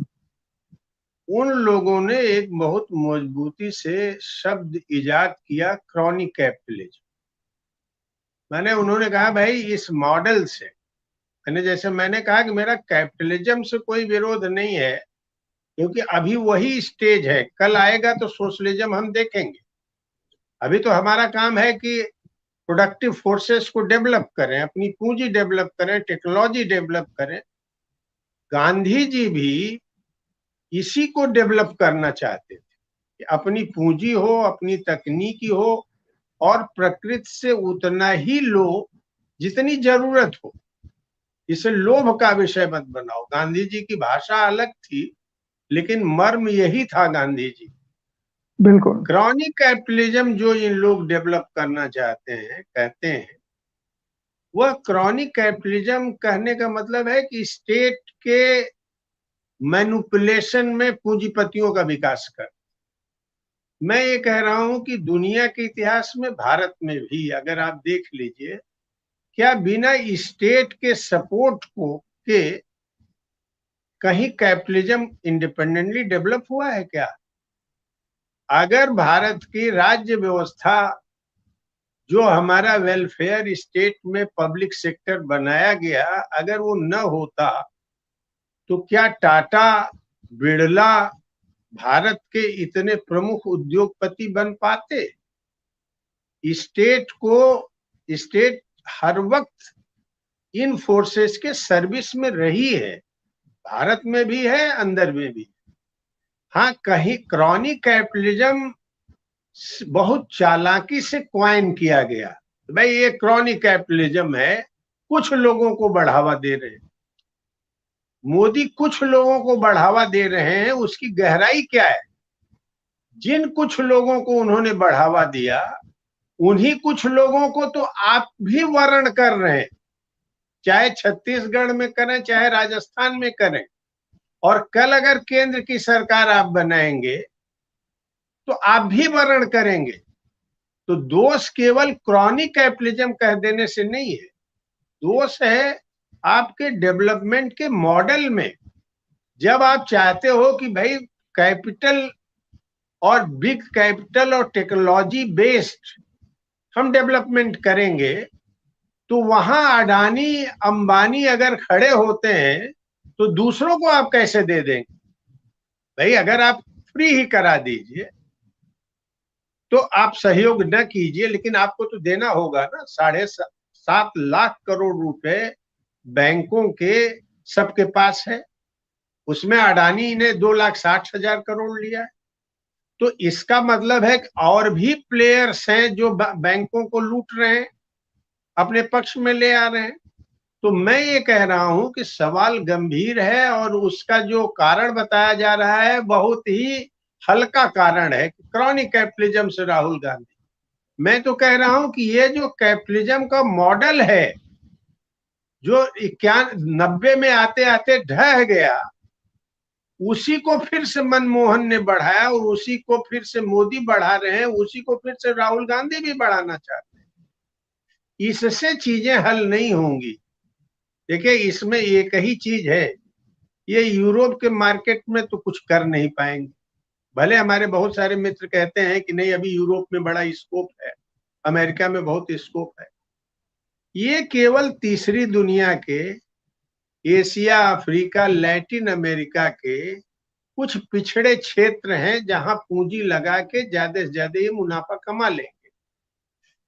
उन लोगों ने एक बहुत मजबूती से शब्द इजाद किया, क्रॉनिक कैपिटलिज्म। माने उन्होंने कहा भाई इस मॉडल से, मैंने जैसे मैंने कहा कि मेरा कैपिटलिज्म से कोई विरोध नहीं है, क्योंकि अभी वही स्टेज है, कल आएगा तो सोशलिज्म हम देखेंगे। अभी तो हमारा काम है कि प्रोडक्टिव फोर्सेस को डेवलप करें, अपनी पूंजी डेवलप करें, टेक्नोलॉजी डेवलप करें। गांधी जी भी इसी को डेवलप करना चाहते थे कि अपनी पूंजी हो, अपनी तकनीकी हो, और प्रकृति से उतना ही लो जितनी जरूरत हो। इसे लोभ का विषय मत बनाओ। गांधी जी की भाषा अलग थी, लेकिन मर्म यही था गांधी जी। बिल्कुल क्रॉनिक कैपिटलिज्म जो इन लोग डेवलप करना चाहते हैं, कहते हैं, वह क्रॉनिक कैपिटलिज्म कहने का मतलब है कि स्टेट के मैनिपुलेशन में पूंजीपतियों का विकास कर। मैं ये कह रहा हूं कि दुनिया के इतिहास में, भारत में भी अगर आप देख लीजिए, क्या बिना स्टेट के सपोर्ट को के कहीं कैपिटलिज्म इंडिपेंडेंटली डेवलप हुआ है क्या? अगर भारत की राज्य व्यवस्था, जो हमारा वेलफेयर स्टेट में पब्लिक सेक्टर बनाया गया, अगर वो न होता तो क्या टाटा, बिरला भारत के इतने प्रमुख उद्योगपति बन पाते? स्टेट हर वक्त इन फोर्सेस के सर्विस में रही है, भारत में भी है, अंदर में भी। हाँ, कहीं क्रॉनिक कैपिटलिज्म बहुत चालाकी से क्वाइन किया गया, तो भाई ये क्रॉनिक कैपिटलिज्म है, कुछ लोगों को बढ़ावा दे रहे हैं। मोदी कुछ लोगों को बढ़ावा दे रहे हैं, उसकी गहराई क्या है? जिन कुछ लोगों को उन्होंने बढ़ावा दिया, उन्हीं कुछ लोगों को तो आप भी वर्ण कर रहे हैं, चाहे छत्तीसगढ़ में करें चाहे राजस्थान में करें। और कल अगर केंद्र की सरकार आप बनाएंगे तो आप भी वर्ण करेंगे। तो दोष केवल क्रॉनिक कैपिटलिज्म कह देने से नहीं है, दोष है आपके डेवलपमेंट के मॉडल में। जब आप चाहते हो कि भाई कैपिटल और बिग कैपिटल और टेक्नोलॉजी बेस्ड हम डेवलपमेंट करेंगे, तो वहां अडानी अंबानी अगर खड़े होते हैं तो दूसरों को आप कैसे दे देंगे? भाई अगर आप फ्री ही करा दीजिए तो आप सहयोग न कीजिए, लेकिन आपको तो देना होगा ना। 7.5 लाख करोड़ रुपए बैंकों के सबके पास है, उसमें अडानी ने 2,60,000 करोड़ लिया है। तो इसका मतलब है कि और भी प्लेयर्स हैं जो बैंकों को लूट रहे हैं, अपने पक्ष में ले आ रहे हैं। तो मैं ये कह रहा हूं कि सवाल गंभीर है और उसका जो कारण बताया जा रहा है बहुत ही हल्का कारण है, क्रॉनिक कैपिटलिज्म से राहुल गांधी। मैं तो कह रहा हूं कि ये जो कैपिटलिज्म का मॉडल है जो 91 में आते आते ढह गया, उसी को फिर से मनमोहन ने बढ़ाया और उसी को फिर से मोदी बढ़ा रहे हैं, उसी को फिर से राहुल गांधी भी बढ़ाना चाहते हैं। इससे चीजें हल नहीं होंगी। देखिए इसमें एक ही चीज है, ये यूरोप के मार्केट में तो कुछ कर नहीं पाएंगे। भले हमारे बहुत सारे मित्र कहते हैं कि नहीं अभी यूरोप में बड़ा स्कोप है, अमेरिका में बहुत स्कोप है। ये केवल तीसरी दुनिया के, एशिया, अफ्रीका, लैटिन अमेरिका के कुछ पिछड़े क्षेत्र हैं जहां पूंजी लगा के ज्यादा से ज्यादा ये मुनाफा कमा लेंगे।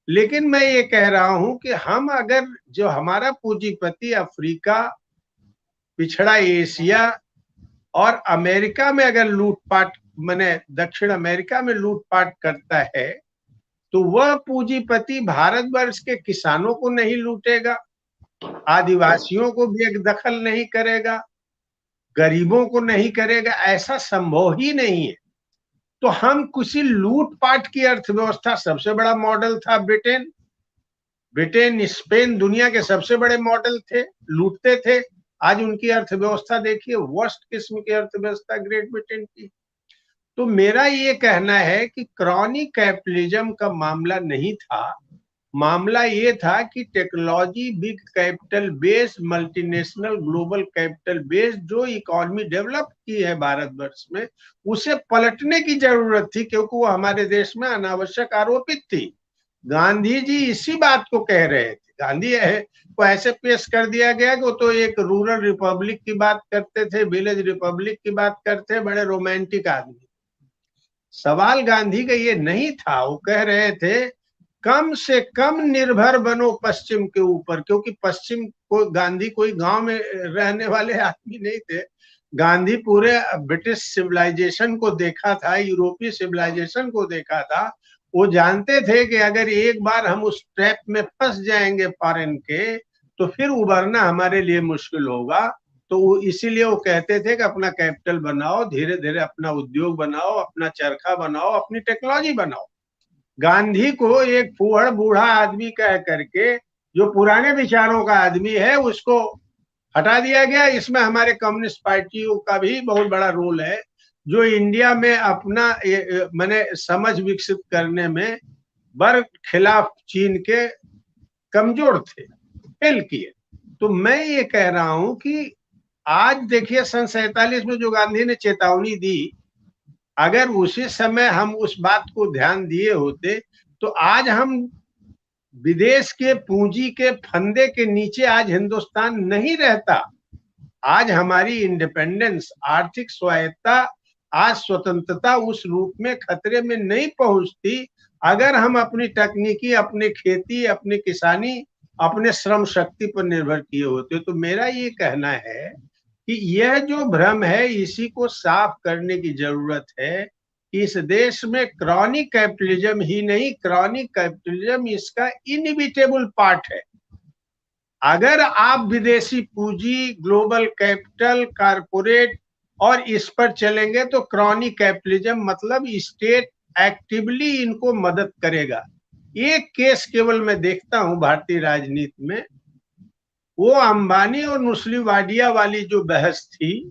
लेकिन मैं ये कह रहा हूं कि हम अगर जो हमारा पूंजीपति अफ्रीका, पिछड़ा एशिया और अमेरिका में अगर लूटपाट, माने दक्षिण अमेरिका में लूटपाट करता है, तो वह पूंजीपति भारतवर्ष के किसानों को नहीं लूटेगा, आदिवासियों को भी एक दखल नहीं करेगा, गरीबों को नहीं करेगा, ऐसा संभव ही नहीं है। तो हम किसी लूटपाट की अर्थव्यवस्था, सबसे बड़ा मॉडल था ब्रिटेन, स्पेन दुनिया के सबसे बड़े मॉडल थे, लूटते थे। आज उनकी अर्थव्यवस्था देखिए, वर्स्ट किस्म की अर्थव्यवस्था ग्रेट ब्रिटेन की। तो मेरा ये कहना है कि क्रॉनिक कैपिटलिज्म का मामला नहीं था, मामला ये था कि technology big capital based, multinational global capital based जो इकोनॉमी डेवलप की है भारतवर्ष में, उसे पलटने की जरूरत थी, क्योंकि वो हमारे देश में अनावश्यक आरोपित थी। गांधी जी इसी बात को कह रहे थे। गांधी को ऐसे पेश कर दिया गया कि वो तो एक रूरल रिपब्लिक की बात करते थे, विलेज रिपब्लिक की बात करते, बड़े रोमांटिक आदमी। सवाल गांधी का ये नहीं था, वो कह रहे थे कम से कम निर्भर बनो पश्चिम के ऊपर, क्योंकि पश्चिम को, गांधी कोई गांव में रहने वाले आदमी नहीं थे। गांधी पूरे ब्रिटिश सिविलाइजेशन को देखा था, यूरोपीय सिविलाइजेशन को देखा था। वो जानते थे कि अगर एक बार हम उस ट्रैप में फंस जाएंगे फॉरेन के, तो फिर उबरना हमारे लिए मुश्किल होगा। तो इसीलिए वो कहते थे कि अपना कैपिटल बनाओ, धीरे धीरे अपना उद्योग बनाओ, अपना चरखा बनाओ, अपनी टेक्नोलॉजी बनाओ। गांधी को एक फूहड़ बूढ़ा आदमी कह करके, जो पुराने विचारों का आदमी है, उसको हटा दिया गया। इसमें हमारे कम्युनिस्ट पार्टियों का भी बहुत बड़ा रोल है, जो इंडिया में अपना माने समझ विकसित करने में बर खिलाफ चीन के कमजोर थे, फेल किए। तो मैं ये कह रहा हूं कि आज देखिए सन 47 में जो गांधी ने चेतावनी दी, अगर उसी समय हम उस बात को ध्यान दिए होते तो आज हम विदेश के पूंजी के फंदे के नीचे आज हिंदुस्तान नहीं रहता। आज हमारी इंडिपेंडेंस, आर्थिक स्वायत्ता, आज स्वतंत्रता उस रूप में खतरे में नहीं पहुंचती अगर हम अपनी तकनीकी, अपनी खेती, अपनी किसानी, अपने श्रम शक्ति पर निर्भर किए होते। तो मेरा ये कहना है कि यह जो भ्रम है इसी को साफ करने की जरूरत है। इस देश में क्रॉनिक कैपिटलिज्म ही नहीं, क्रॉनिक कैपिटलिज्म इसका इनएविटेबल पार्ट है। अगर आप विदेशी पूंजी, ग्लोबल कैपिटल, कारपोरेट और इस पर चलेंगे तो क्रॉनिक कैपिटलिज्म मतलब स्टेट एक्टिवली इनको मदद करेगा। एक केस केवल मैं देखता हूं भारतीय राजनीति में, वो अंबानी और नुस्ली वाडिया वाली जो बहस थी,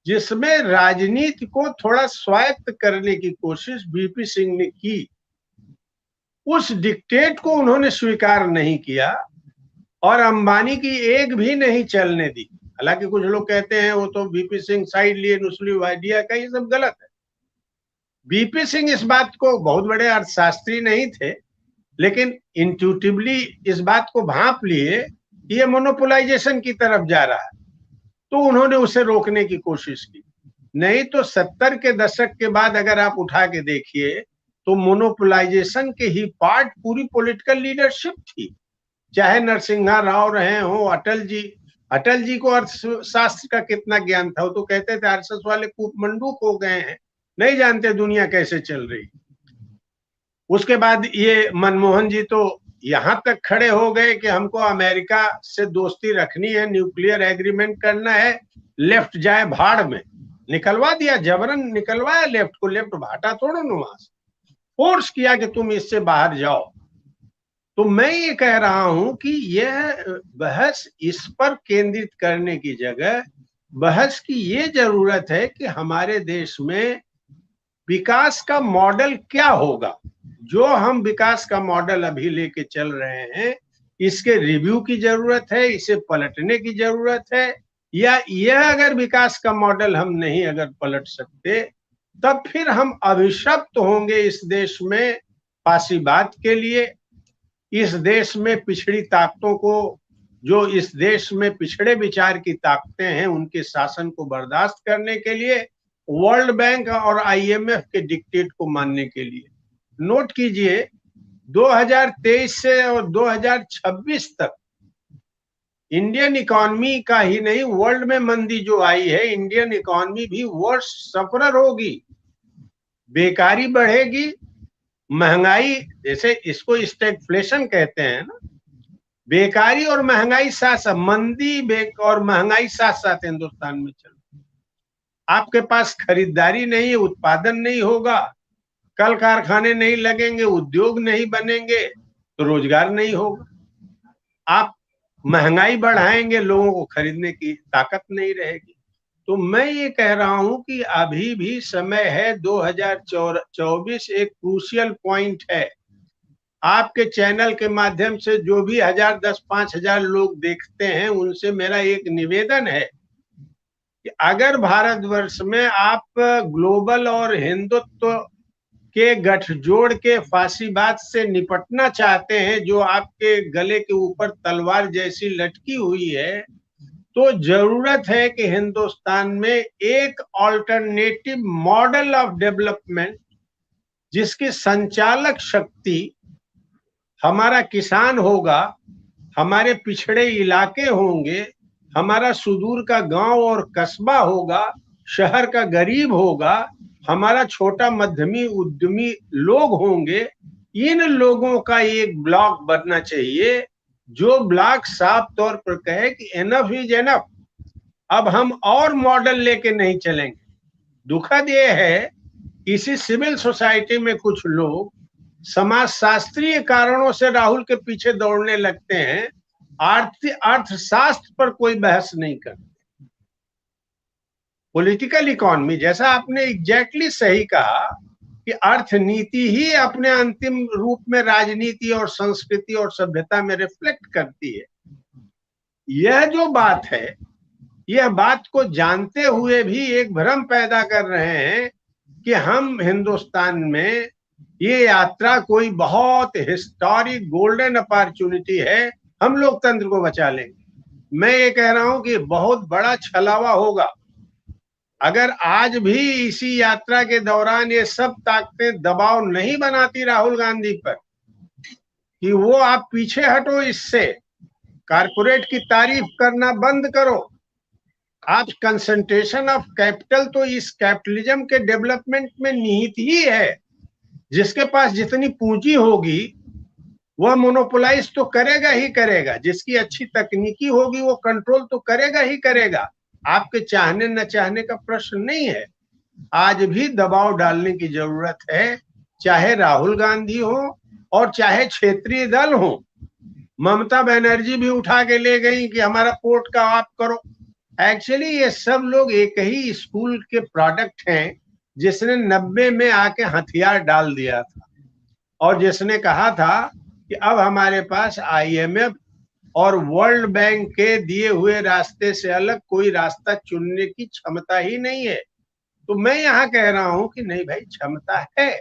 जिसमें राजनीति को थोड़ा स्वायत्त करने की कोशिश वीपी सिंह ने की। उस डिक्टेट को उन्होंने स्वीकार नहीं किया और अंबानी की एक भी नहीं चलने दी। हालांकि कुछ लोग कहते हैं वो तो वीपी सिंह साइड लिए नुस्ली वाडिया का, ये सब गलत है। वीपी सिंह इस बात को, बहुत बड़े अर्थशास्त्री नहीं थे, लेकिन इंट्यूटिवली इस बात को भांप लिए कि ये मोनोपोलाइजेशन की तरफ जा रहा है, तो उन्होंने उसे रोकने की कोशिश की। नहीं तो 70 के दशक के बाद अगर आप उठा के देखिए तो मोनोपोलाइजेशन के ही पार्ट पूरी पॉलिटिकल लीडरशिप थी। चाहे नरसिम्हा राव रहे हो, अटल जी को अर्थशास्त्र का कितना ज्ञान था। वो तो कहते थे आरएसएस वाले कूपमंडूक हो गए हैं, नहीं जानते दुनिया कैसे चल रही। उसके बाद ये मनमोहन जी तो यहां तक खड़े हो गए कि हमको अमेरिका से दोस्ती रखनी है, न्यूक्लियर एग्रीमेंट करना है, लेफ्ट जाए भाड़ में, निकलवा दिया, जबरन निकलवाया लेफ्ट को। लेफ्ट भाटा थोड़ा ना, वहां से फोर्स किया कि तुम इससे बाहर जाओ। तो मैं ये कह रहा हूं कि यह बहस इस पर केंद्रित करने की जगह बहस की ये जरूरत है कि हमारे देश में विकास का मॉडल क्या होगा। जो हम विकास का मॉडल अभी लेके चल रहे हैं, इसके रिव्यू की जरूरत है, इसे पलटने की जरूरत है। या यह अगर विकास का मॉडल हम नहीं अगर पलट सकते, तब फिर हम अभिशप्त होंगे इस देश में फासीवाद के लिए। इस देश में पिछड़ी ताकतों को, जो इस देश में पिछड़े विचार की ताकतें हैं, उनके शासन को बर्दाश्त करने के लिए, वर्ल्ड बैंक और आईएमएफ के डिक्टेट को मानने के लिए। नोट कीजिए, 2023 से और 2026 तक इंडियन इकोनॉमी का ही नहीं, वर्ल्ड में मंदी जो आई है, इंडियन इकोनॉमी भी वर्ष सफरर होगी। बेकारी बढ़ेगी, महंगाई, जैसे इसको स्टैगफ्लेशन कहते हैं ना, बेकारी और महंगाई साथ साथ, मंदी और महंगाई साथ साथ हिंदुस्तान में चल, आपके पास खरीदारी नहीं है, उत्पादन नहीं होगा, कल कारखाने नहीं लगेंगे, उद्योग नहीं बनेंगे, तो रोजगार नहीं होगा। आप महंगाई बढ़ाएंगे, लोगों को खरीदने की ताकत नहीं रहेगी। तो मैं ये कह रहा हूं कि अभी भी समय है। 2024 एक क्रूशियल पॉइंट है। आपके चैनल के माध्यम से जो भी 1000, 10, 5000 लोग देखते हैं, उनसे मेरा एक निवेदन है कि अगर भारतवर्ष में आप ग्लोबल और हिंदुत्व के गठजोड़ के फासीवाद से निपटना चाहते हैं, जो आपके गले के ऊपर तलवार जैसी लटकी हुई है, तो जरूरत है कि हिंदुस्तान में एक ऑल्टरनेटिव मॉडल ऑफ डेवलपमेंट, जिसकी संचालक शक्ति हमारा किसान होगा, हमारे पिछड़े इलाके होंगे, हमारा सुदूर का गांव और कस्बा होगा, शहर का गरीब होगा, हमारा छोटा मध्यमी उद्यमी लोग होंगे। इन लोगों का एक ब्लॉक बनना चाहिए, जो ब्लॉक साफ तौर पर कहे कि एनफ इज एनफ, अब हम और मॉडल लेके नहीं चलेंगे। दुखद ये है, इसी सिविल सोसाइटी में कुछ लोग समाजशास्त्रीय कारणों से राहुल के पीछे दौड़ने लगते हैं, अर्थशास्त्र पर कोई बहस नहीं करते। पॉलिटिकल इकोनॉमी, जैसा आपने एग्जैक्टली सही कहा कि अर्थनीति ही अपने अंतिम रूप में राजनीति और संस्कृति और सभ्यता में रिफ्लेक्ट करती है। यह जो बात है, यह बात को जानते हुए भी एक भ्रम पैदा कर रहे हैं कि हम हिंदुस्तान में ये यात्रा कोई बहुत हिस्टोरिक गोल्डन अपॉर्चुनिटी है, हम लोकतंत्र को बचा लेंगे। मैं ये कह रहा हूं कि बहुत बड़ा छलावा होगा अगर आज भी इसी यात्रा के दौरान ये सब ताकतें दबाव नहीं बनाती राहुल गांधी पर कि वो आप पीछे हटो, इससे कारपोरेट की तारीफ करना बंद करो, आप कंसंट्रेशन ऑफ कैपिटल तो इस कैपिटलिज्म के डेवलपमेंट में निहित ही है। जिसके पास जितनी पूंजी होगी वह मोनोपोलाइज तो करेगा ही करेगा, जिसकी अच्छी तकनीकी होगी वो कंट्रोल तो करेगा ही करेगा। आपके चाहने न चाहने का प्रश्न नहीं है। आज भी दबाव डालने की जरूरत है, चाहे राहुल गांधी हो और चाहे क्षेत्रीय दल हो, ममता बनर्जी भी उठा के ले गई कि हमारा पोर्ट का आप करो। एक्चुअली ये सब लोग एक ही स्कूल के प्रोडक्ट हैं, जिसने 90 में आके हथियार डाल दिया था और जिसने कहा था कि अब हमारे पास IMF और वर्ल्ड बैंक के दिए हुए रास्ते से अलग कोई रास्ता चुनने की क्षमता ही नहीं है। तो मैं यहाँ कह रहा हूं कि नहीं भाई, क्षमता है।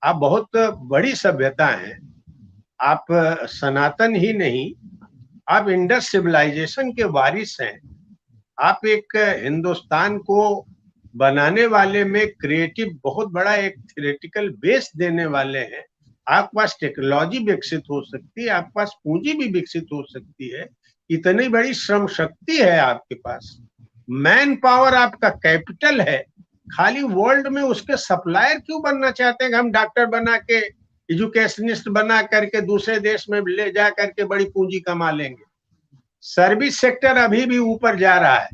आप बहुत बड़ी सभ्यता हैं, आप सनातन ही नहीं, आप इंडस सिविलाइजेशन के वारिस हैं। आप एक हिंदुस्तान को बनाने वाले में क्रिएटिव बहुत बड़ा एक थ्योरेटिकल बेस देने वाले हैं। आपके पास टेक्नोलॉजी विकसित हो सकती है, आपके पास पूंजी भी विकसित हो सकती है, इतनी बड़ी श्रम शक्ति है आपके पास, मैन पावर आपका कैपिटल है। खाली वर्ल्ड में उसके सप्लायर क्यों बनना चाहते हैं कि हम डॉक्टर बना के, एजुकेशनिस्ट बना करके दूसरे देश में ले जा करके बड़ी पूंजी कमा लेंगे। सर्विस सेक्टर अभी भी ऊपर जा रहा है।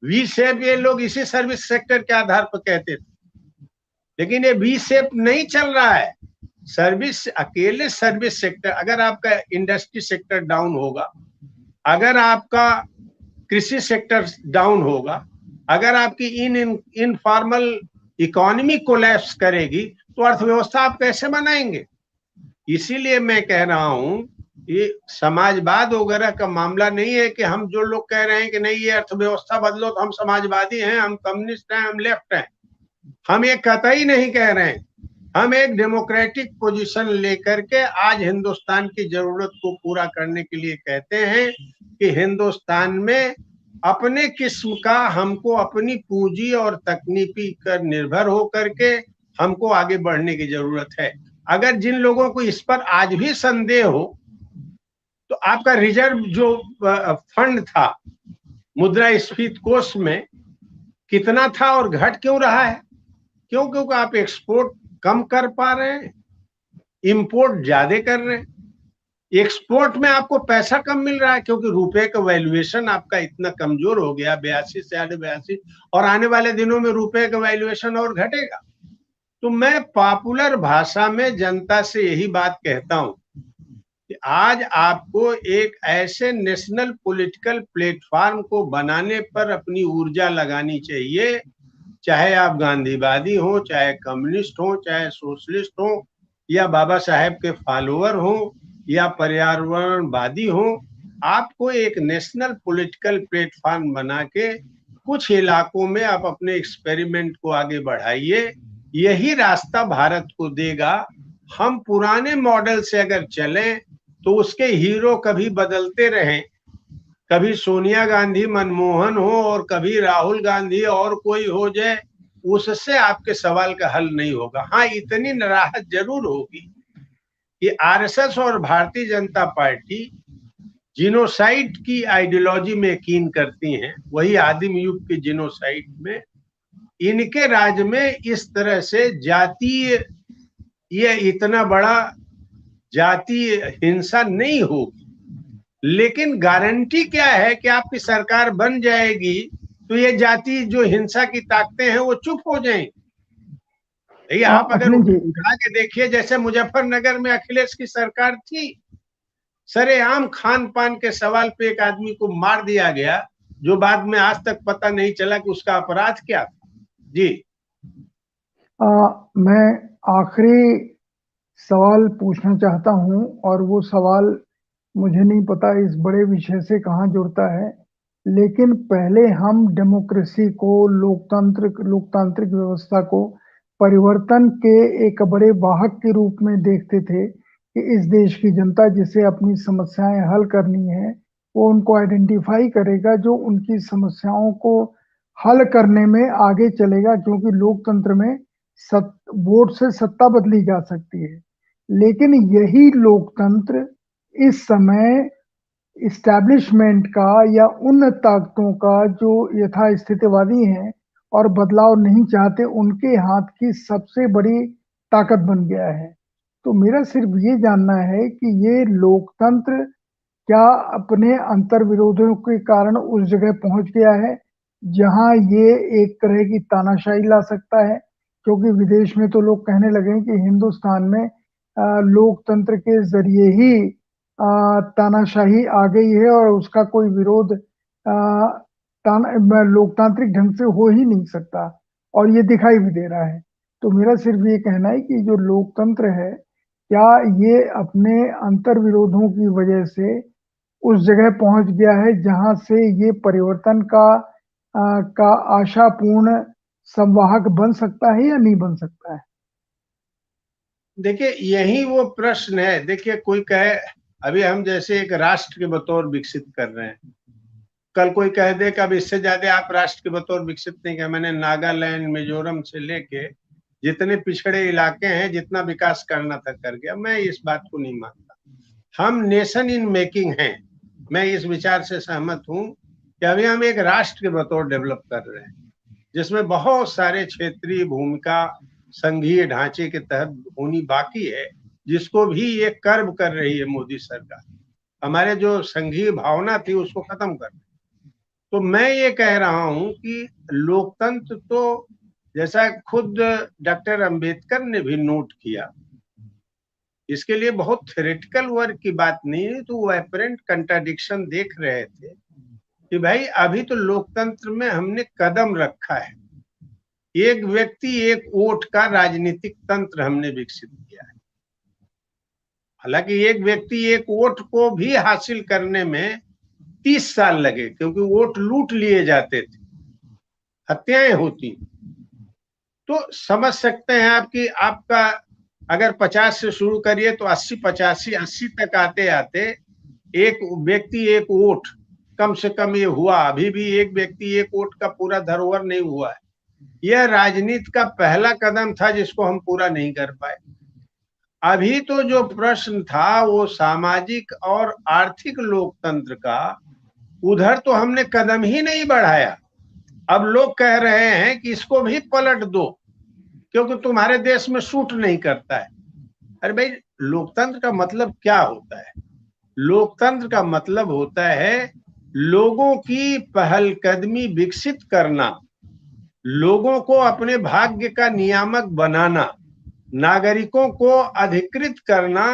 वी शेप ये लोग इसी सर्विस सेक्टर के आधार पर कहते थे, लेकिन ये वी शेप नहीं चल रहा है। सर्विस, अकेले सर्विस सेक्टर, अगर आपका इंडस्ट्री सेक्टर डाउन होगा, अगर आपका कृषि सेक्टर डाउन होगा, अगर आपकी इनफॉर्मल इकोनॉमी कोलैप्स करेगी, तो अर्थव्यवस्था आप कैसे बनाएंगे? इसीलिए मैं कह रहा हूं, ये समाजवाद वगैरह का मामला नहीं है कि हम जो लोग कह रहे हैं कि नहीं ये अर्थव्यवस्था बदलो तो हम समाजवादी हैं, हम कम्युनिस्ट हैं, हम लेफ्ट हैं। हम ये कतई नहीं कह रहे हैं। हम एक डेमोक्रेटिक पोजीशन लेकर के आज हिंदुस्तान की जरूरत को पूरा करने के लिए कहते हैं कि हिंदुस्तान में अपने किस्म का, हमको अपनी पूंजी और तकनीकी पर निर्भर हो करके हमको आगे बढ़ने की जरूरत है। अगर जिन लोगों को इस पर आज भी संदेह हो, तो आपका रिजर्व जो फंड था मुद्रास्फीति कोष में कितना था और घट क्यों रहा है? क्योंकि आप एक्सपोर्ट कम कर पा रहे हैं, इंपोर्ट ज्यादा कर रहे हैं। एक्सपोर्ट में आपको पैसा कम मिल रहा है क्योंकि रुपए का वैल्यूएशन आपका इतना कमजोर हो गया, 82 से 82, और आने वाले दिनों में रुपए का वैल्यूएशन और घटेगा। तो मैं पॉपुलर भाषा में जनता से यही बात कहता हूं कि आज आपको एक ऐसे नेशनल पॉलिटिकल प्लेटफॉर्म को बनाने पर अपनी ऊर्जा लगानी चाहिए, चाहे आप गांधीवादी हो, चाहे कम्युनिस्ट हो, चाहे सोशलिस्ट हो, या बाबा साहेब के फॉलोअर हो, या पर्यावरणवादी हो। आपको एक नेशनल पॉलिटिकल प्लेटफॉर्म बना के कुछ इलाकों में आप अपने एक्सपेरिमेंट को आगे बढ़ाइए। यही रास्ता भारत को देगा। हम पुराने मॉडल से अगर चलें तो उसके हीरो कभी बदलते रहें, कभी सोनिया गांधी, मनमोहन हो, और कभी राहुल गांधी और कोई हो जाए, उससे आपके सवाल का हल नहीं होगा। हाँ, इतनी राहत जरूर होगी कि आरएसएस और भारतीय जनता पार्टी जिनोसाइड की आइडियोलॉजी में यकीन करती हैं, वही आदिम युग के जिनोसाइड में, इनके राज्य में इस तरह से जातीय, ये इतना बड़ा जातीय हिंसा नहीं होगी। लेकिन गारंटी क्या है कि आपकी सरकार बन जाएगी तो ये जाति जो हिंसा की ताकतें हैं वो चुप हो जाएंगी। आप अगर उठा के देखिए, जैसे मुजफ्फरनगर में अखिलेश की सरकार थी, सरेआम खान पान के सवाल पे एक आदमी को मार दिया गया, जो बाद में आज तक पता नहीं चला कि उसका अपराध क्या था। जी मैं आखिरी सवाल पूछना चाहता हूं, और वो सवाल मुझे नहीं पता इस बड़े विषय से कहाँ जुड़ता है, लेकिन पहले हम डेमोक्रेसी को, लोकतांत्रिक व्यवस्था को परिवर्तन के एक बड़े वाहक के रूप में देखते थे कि इस देश की जनता जिसे अपनी समस्याएं हल करनी है, वो उनको आइडेंटिफाई करेगा, जो उनकी समस्याओं को हल करने में आगे चलेगा, क्योंकि लोकतंत्र में वोट से सत्ता बदली जा सकती है। लेकिन यही लोकतंत्र इस समय इस्टेब्लिशमेंट का या उन ताकतों का जो यथास्थितिवादी हैं और बदलाव नहीं चाहते, उनके हाथ की सबसे बड़ी ताकत बन गया है। तो मेरा सिर्फ ये जानना है कि ये लोकतंत्र क्या अपने अंतर विरोधों के कारण उस जगह पहुंच गया है जहां ये एक तरह की तानाशाही ला सकता है? क्योंकि विदेश में तो लोग कहने लगे हैं कि हिंदुस्तान में लोकतंत्र के जरिए ही तानाशाही आ गई है और उसका कोई विरोध लोकतांत्रिक ढंग से हो ही नहीं सकता, और ये दिखाई भी दे रहा है। तो मेरा सिर्फ ये कहना है कि जो लोकतंत्र है, क्या ये अपने अंतर विरोधों की वजह से उस जगह पहुंच गया है जहां से ये परिवर्तन का आशापूर्ण संवाहक बन सकता है या नहीं बन सकता है? देखिए, यही वो प्रश्न है। देखिए, कोई कहे अभी हम जैसे एक राष्ट्र के बतौर विकसित कर रहे हैं, कल कोई कह दे कि अब इससे ज्यादा आप राष्ट्र के बतौर विकसित नहीं किया। मैंने नागालैंड, मिजोरम से लेके जितने पिछड़े इलाके हैं, जितना विकास करना था कर गया। मैं इस बात को नहीं मानता। हम नेशन इन मेकिंग हैं। मैं इस विचार से सहमत हूं कि अभी हम एक राष्ट्र के बतौर डेवलप कर रहे हैं, जिसमें बहुत सारे क्षेत्रीय भूमिका संघीय ढांचे के तहत होनी बाकी है, जिसको भी ये कर्व कर रही है मोदी सरकार। हमारे जो संघीय भावना थी उसको खत्म कर। तो मैं ये कह रहा हूं कि लोकतंत्र तो, जैसा खुद डॉक्टर अंबेडकर ने भी नोट किया, इसके लिए बहुत थ्योरेटिकल वर्क की बात नहीं है। तो वो एपरेंट कंट्राडिक्शन देख रहे थे कि भाई अभी तो लोकतंत्र में हमने कदम रखा है, एक व्यक्ति एक वोट का राजनीतिक तंत्र हमने विकसित किया है। हालांकि एक व्यक्ति एक वोट को भी हासिल करने में 30 साल लगे, क्योंकि वोट लूट लिए जाते थे, हत्याएं होती। तो समझ सकते हैं आप कि आपका अगर 50 से शुरू करिए तो 80, 85, 80 तक आते आते एक व्यक्ति एक वोट कम से कम ये हुआ। अभी भी एक व्यक्ति एक वोट का पूरा धरोहर नहीं हुआ है। यह राजनीति का पहला कदम था जिसको हम पूरा नहीं कर पाए। अभी तो जो प्रश्न था वो सामाजिक और आर्थिक लोकतंत्र का, उधर तो हमने कदम ही नहीं बढ़ाया। अब लोग कह रहे हैं कि इसको भी पलट दो क्योंकि तुम्हारे देश में सूट नहीं करता है। अरे भाई, लोकतंत्र का मतलब क्या होता है? लोकतंत्र का मतलब होता है लोगों की पहलकदमी विकसित करना, लोगों को अपने भाग्य का नियामक बनाना, नागरिकों को अधिकृत करना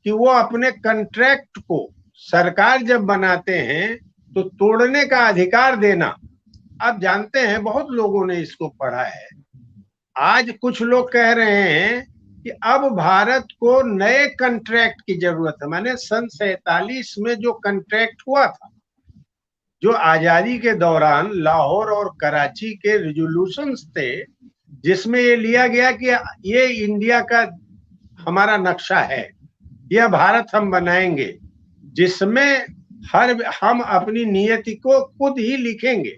कि वो अपने कॉन्ट्रैक्ट को सरकार जब बनाते हैं तो तोड़ने का अधिकार देना। आप जानते हैं, बहुत लोगों ने इसको पढ़ा है। आज कुछ लोग कह रहे हैं कि अब भारत को नए कॉन्ट्रैक्ट की जरूरत है। माने सन 47 में जो कॉन्ट्रैक्ट हुआ था, जो आजादी के दौरान लाहौर और कराची के रिजोल्यूशंस थे, जिसमें ये लिया गया कि ये इंडिया का हमारा नक्शा है, यह भारत हम बनाएंगे, जिसमें हम अपनी नियति को खुद ही लिखेंगे।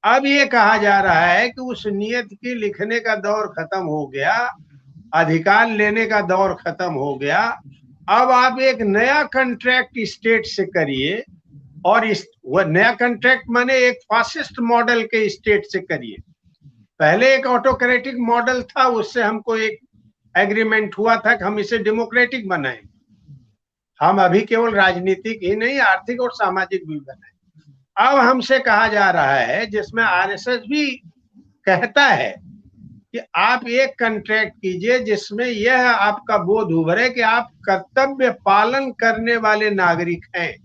अब ये कहा जा रहा है कि उस नियत की लिखने का दौर खत्म हो गया, अधिकार लेने का दौर खत्म हो गया। अब आप एक नया कॉन्ट्रैक्ट स्टेट से करिए, और वह नया कॉन्ट्रैक्ट माने एक फासिस्ट मॉडल के स्टेट से करिए। पहले एक ऑटोक्रेटिक मॉडल था, उससे हमको एक एग्रीमेंट हुआ था कि हम इसे डेमोक्रेटिक बनाएंगे। हम अभी केवल राजनीतिक ही नहीं, आर्थिक और सामाजिक भी बनाएंगे। अब हमसे कहा जा रहा है, जिसमें आरएसएस भी कहता है कि आप एक कॉन्ट्रैक्ट कीजिए जिसमें यह आपका बोध उभरे कि आप कर्तव्य पालन करने वाले नागरिक हैं,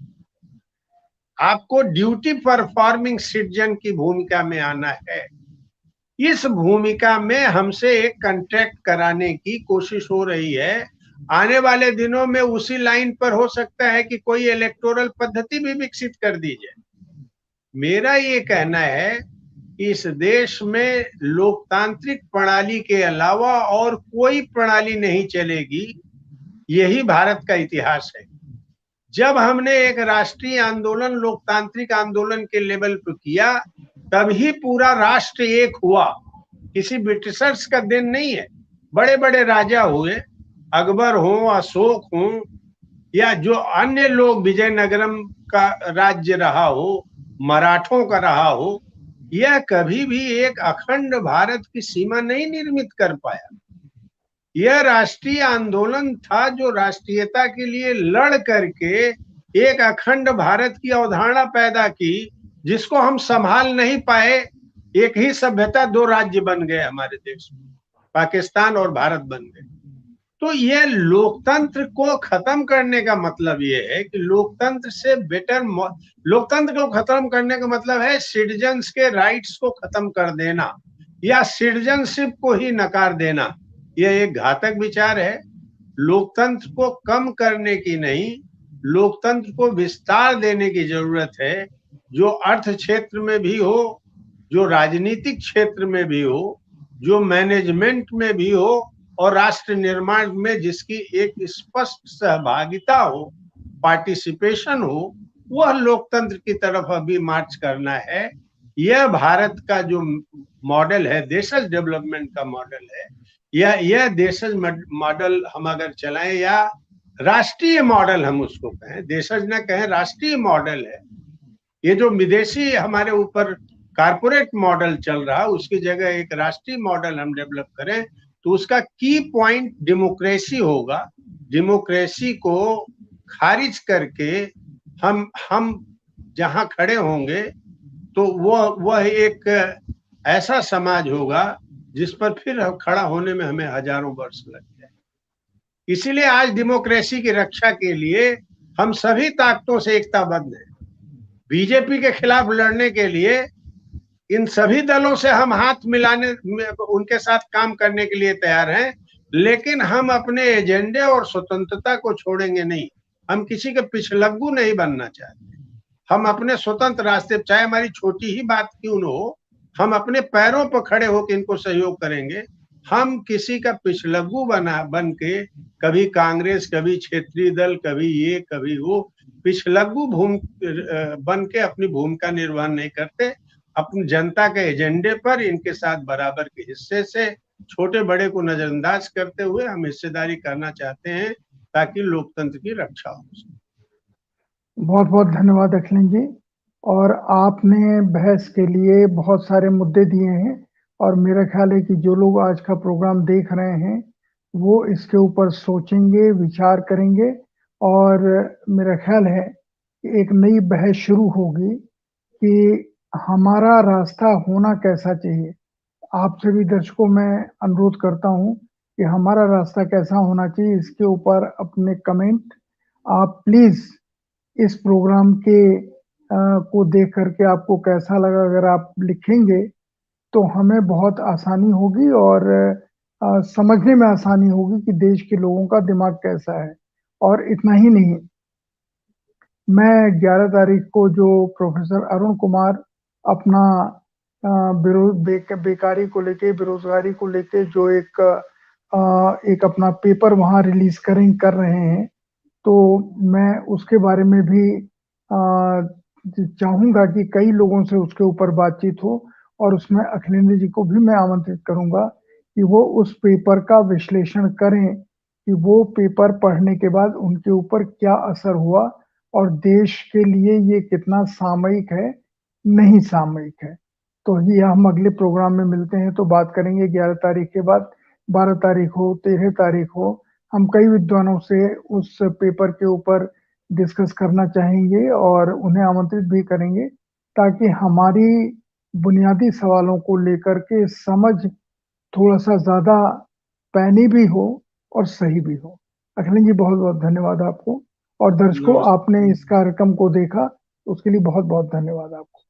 आपको ड्यूटी परफॉर्मिंग सिटीजन की भूमिका में आना है। इस भूमिका में हमसे एक कॉन्ट्रैक्ट कराने की कोशिश हो रही है। आने वाले दिनों में उसी लाइन पर हो सकता है कि कोई इलेक्टोरल पद्धति भी विकसित कर दी जाए। मेरा ये कहना है कि इस देश में लोकतांत्रिक प्रणाली के अलावा और कोई प्रणाली नहीं चलेगी। यही भारत का इतिहास है। जब हमने एक राष्ट्रीय आंदोलन, लोकतांत्रिक आंदोलन के लेवल पर किया, तभी पूरा राष्ट्र एक हुआ। किसी ब्रिटिशर्स का दिन नहीं है। बड़े बड़े राजा हुए, अकबर हो, अशोक हो, या जो अन्य लोग, विजयनगरम का राज्य रहा हो, मराठों का रहा हो, यह कभी भी एक अखंड भारत की सीमा नहीं निर्मित कर पाया। यह राष्ट्रीय आंदोलन था जो राष्ट्रीयता के लिए लड़ करके एक अखंड भारत की अवधारणा पैदा की, जिसको हम संभाल नहीं पाए। एक ही सभ्यता, दो राज्य बन गए हमारे देश में, पाकिस्तान और भारत बन गए। तो ये लोकतंत्र को खत्म करने का मतलब ये है कि लोकतंत्र से बेटर, लोकतंत्र को खत्म करने का मतलब है सिटीजन्स के राइट्स को खत्म कर देना या सिटीजनशिप को ही नकार देना। यह एक घातक विचार है। लोकतंत्र को कम करने की नहीं, लोकतंत्र को विस्तार देने की जरूरत है, जो अर्थ क्षेत्र में भी हो, जो राजनीतिक क्षेत्र में भी हो, जो मैनेजमेंट में भी हो और राष्ट्र निर्माण में जिसकी एक स्पष्ट सहभागिता हो, पार्टिसिपेशन हो, वह लोकतंत्र की तरफ अभी मार्च करना है। यह भारत का जो मॉडल है, देशज डेवलपमेंट का मॉडल है, यह देशज मॉडल हम अगर चलाएं या राष्ट्रीय मॉडल हम उसको कहें, देशज न कहें, राष्ट्रीय मॉडल है। ये जो विदेशी हमारे ऊपर कारपोरेट मॉडल चल रहा है, उसकी जगह एक राष्ट्रीय मॉडल हम डेवलप करें तो उसका की पॉइंट डेमोक्रेसी होगा। डेमोक्रेसी को खारिज करके हम जहां खड़े होंगे तो वह एक ऐसा समाज होगा जिस पर फिर खड़ा होने में हमें हजारों वर्ष लग जाए। इसीलिए आज डेमोक्रेसी की रक्षा के लिए हम सभी ताकतों से एकताबद्ध हैं। बीजेपी के खिलाफ लड़ने के लिए इन सभी दलों से हम हाथ मिलाने, उनके साथ काम करने के लिए तैयार हैं, लेकिन हम अपने एजेंडे और स्वतंत्रता को छोड़ेंगे नहीं। हम किसी के पिछलग्गू नहीं बनना चाहते। हम अपने स्वतंत्र रास्ते, चाहे हमारी छोटी ही बात क्यों न हो, हम अपने पैरों पर खड़े होकर इनको सहयोग करेंगे। हम किसी का पिछलग्गू बन के कभी कांग्रेस, कभी क्षेत्रीय दल, कभी ये कभी वो, पिछलग्गू बन के अपनी भूमिका निर्वहन नहीं करते। अपनी जनता के एजेंडे पर इनके साथ बराबर के हिस्से से छोटे बड़े को नजरअंदाज करते हुए हम हिस्सेदारी करना चाहते हैं ताकि लोकतंत्र की रक्षा हो सके। बहुत बहुत धन्यवाद अखिलेश जी। और आपने बहस के लिए बहुत सारे मुद्दे दिए हैं और मेरा ख्याल है कि जो लोग आज का प्रोग्राम देख रहे हैं वो इसके ऊपर सोचेंगे, विचार करेंगे और मेरा ख्याल है कि एक नई बहस शुरू होगी कि हमारा रास्ता होना कैसा चाहिए। आप सभी दर्शकों में अनुरोध करता हूं कि हमारा रास्ता कैसा होना चाहिए, इसके ऊपर अपने कमेंट आप प्लीज इस प्रोग्राम के को देख करके आपको कैसा लगा अगर आप लिखेंगे तो हमें बहुत आसानी होगी और समझने में आसानी होगी कि देश के लोगों का दिमाग कैसा है। और इतना ही नहीं, मैं 11 तारीख को जो प्रोफेसर अरुण कुमार अपना बेकारी को लेके, बेरोजगारी को लेके जो एक अपना पेपर वहां रिलीज कर रहे हैं, तो मैं उसके बारे में भी चाहूंगा कि कई लोगों से उसके ऊपर बातचीत हो और उसमें अखिलेंद्र जी को भी मैं आमंत्रित करूंगा कि वो उस पेपर का विश्लेषण करें कि वो पेपर पढ़ने के बाद उनके ऊपर क्या असर हुआ और देश के लिए ये कितना सामयिक है, नहीं सामयिक है। तो ये हम अगले प्रोग्राम में मिलते हैं तो बात करेंगे 11 तारीख के बाद। 12 तारीख हो, 13 तारीख हो, हम कई विद्वानों से उस पेपर के ऊपर डिस्कस करना चाहेंगे और उन्हें आमंत्रित भी करेंगे ताकि हमारी बुनियादी सवालों को लेकर के समझ थोड़ा सा ज्यादा पैनी भी हो और सही भी हो। अखिलेश जी बहुत बहुत धन्यवाद आपको और दर्शकों, आपने इस कार्यक्रम को देखा उसके लिए बहुत बहुत धन्यवाद आपको।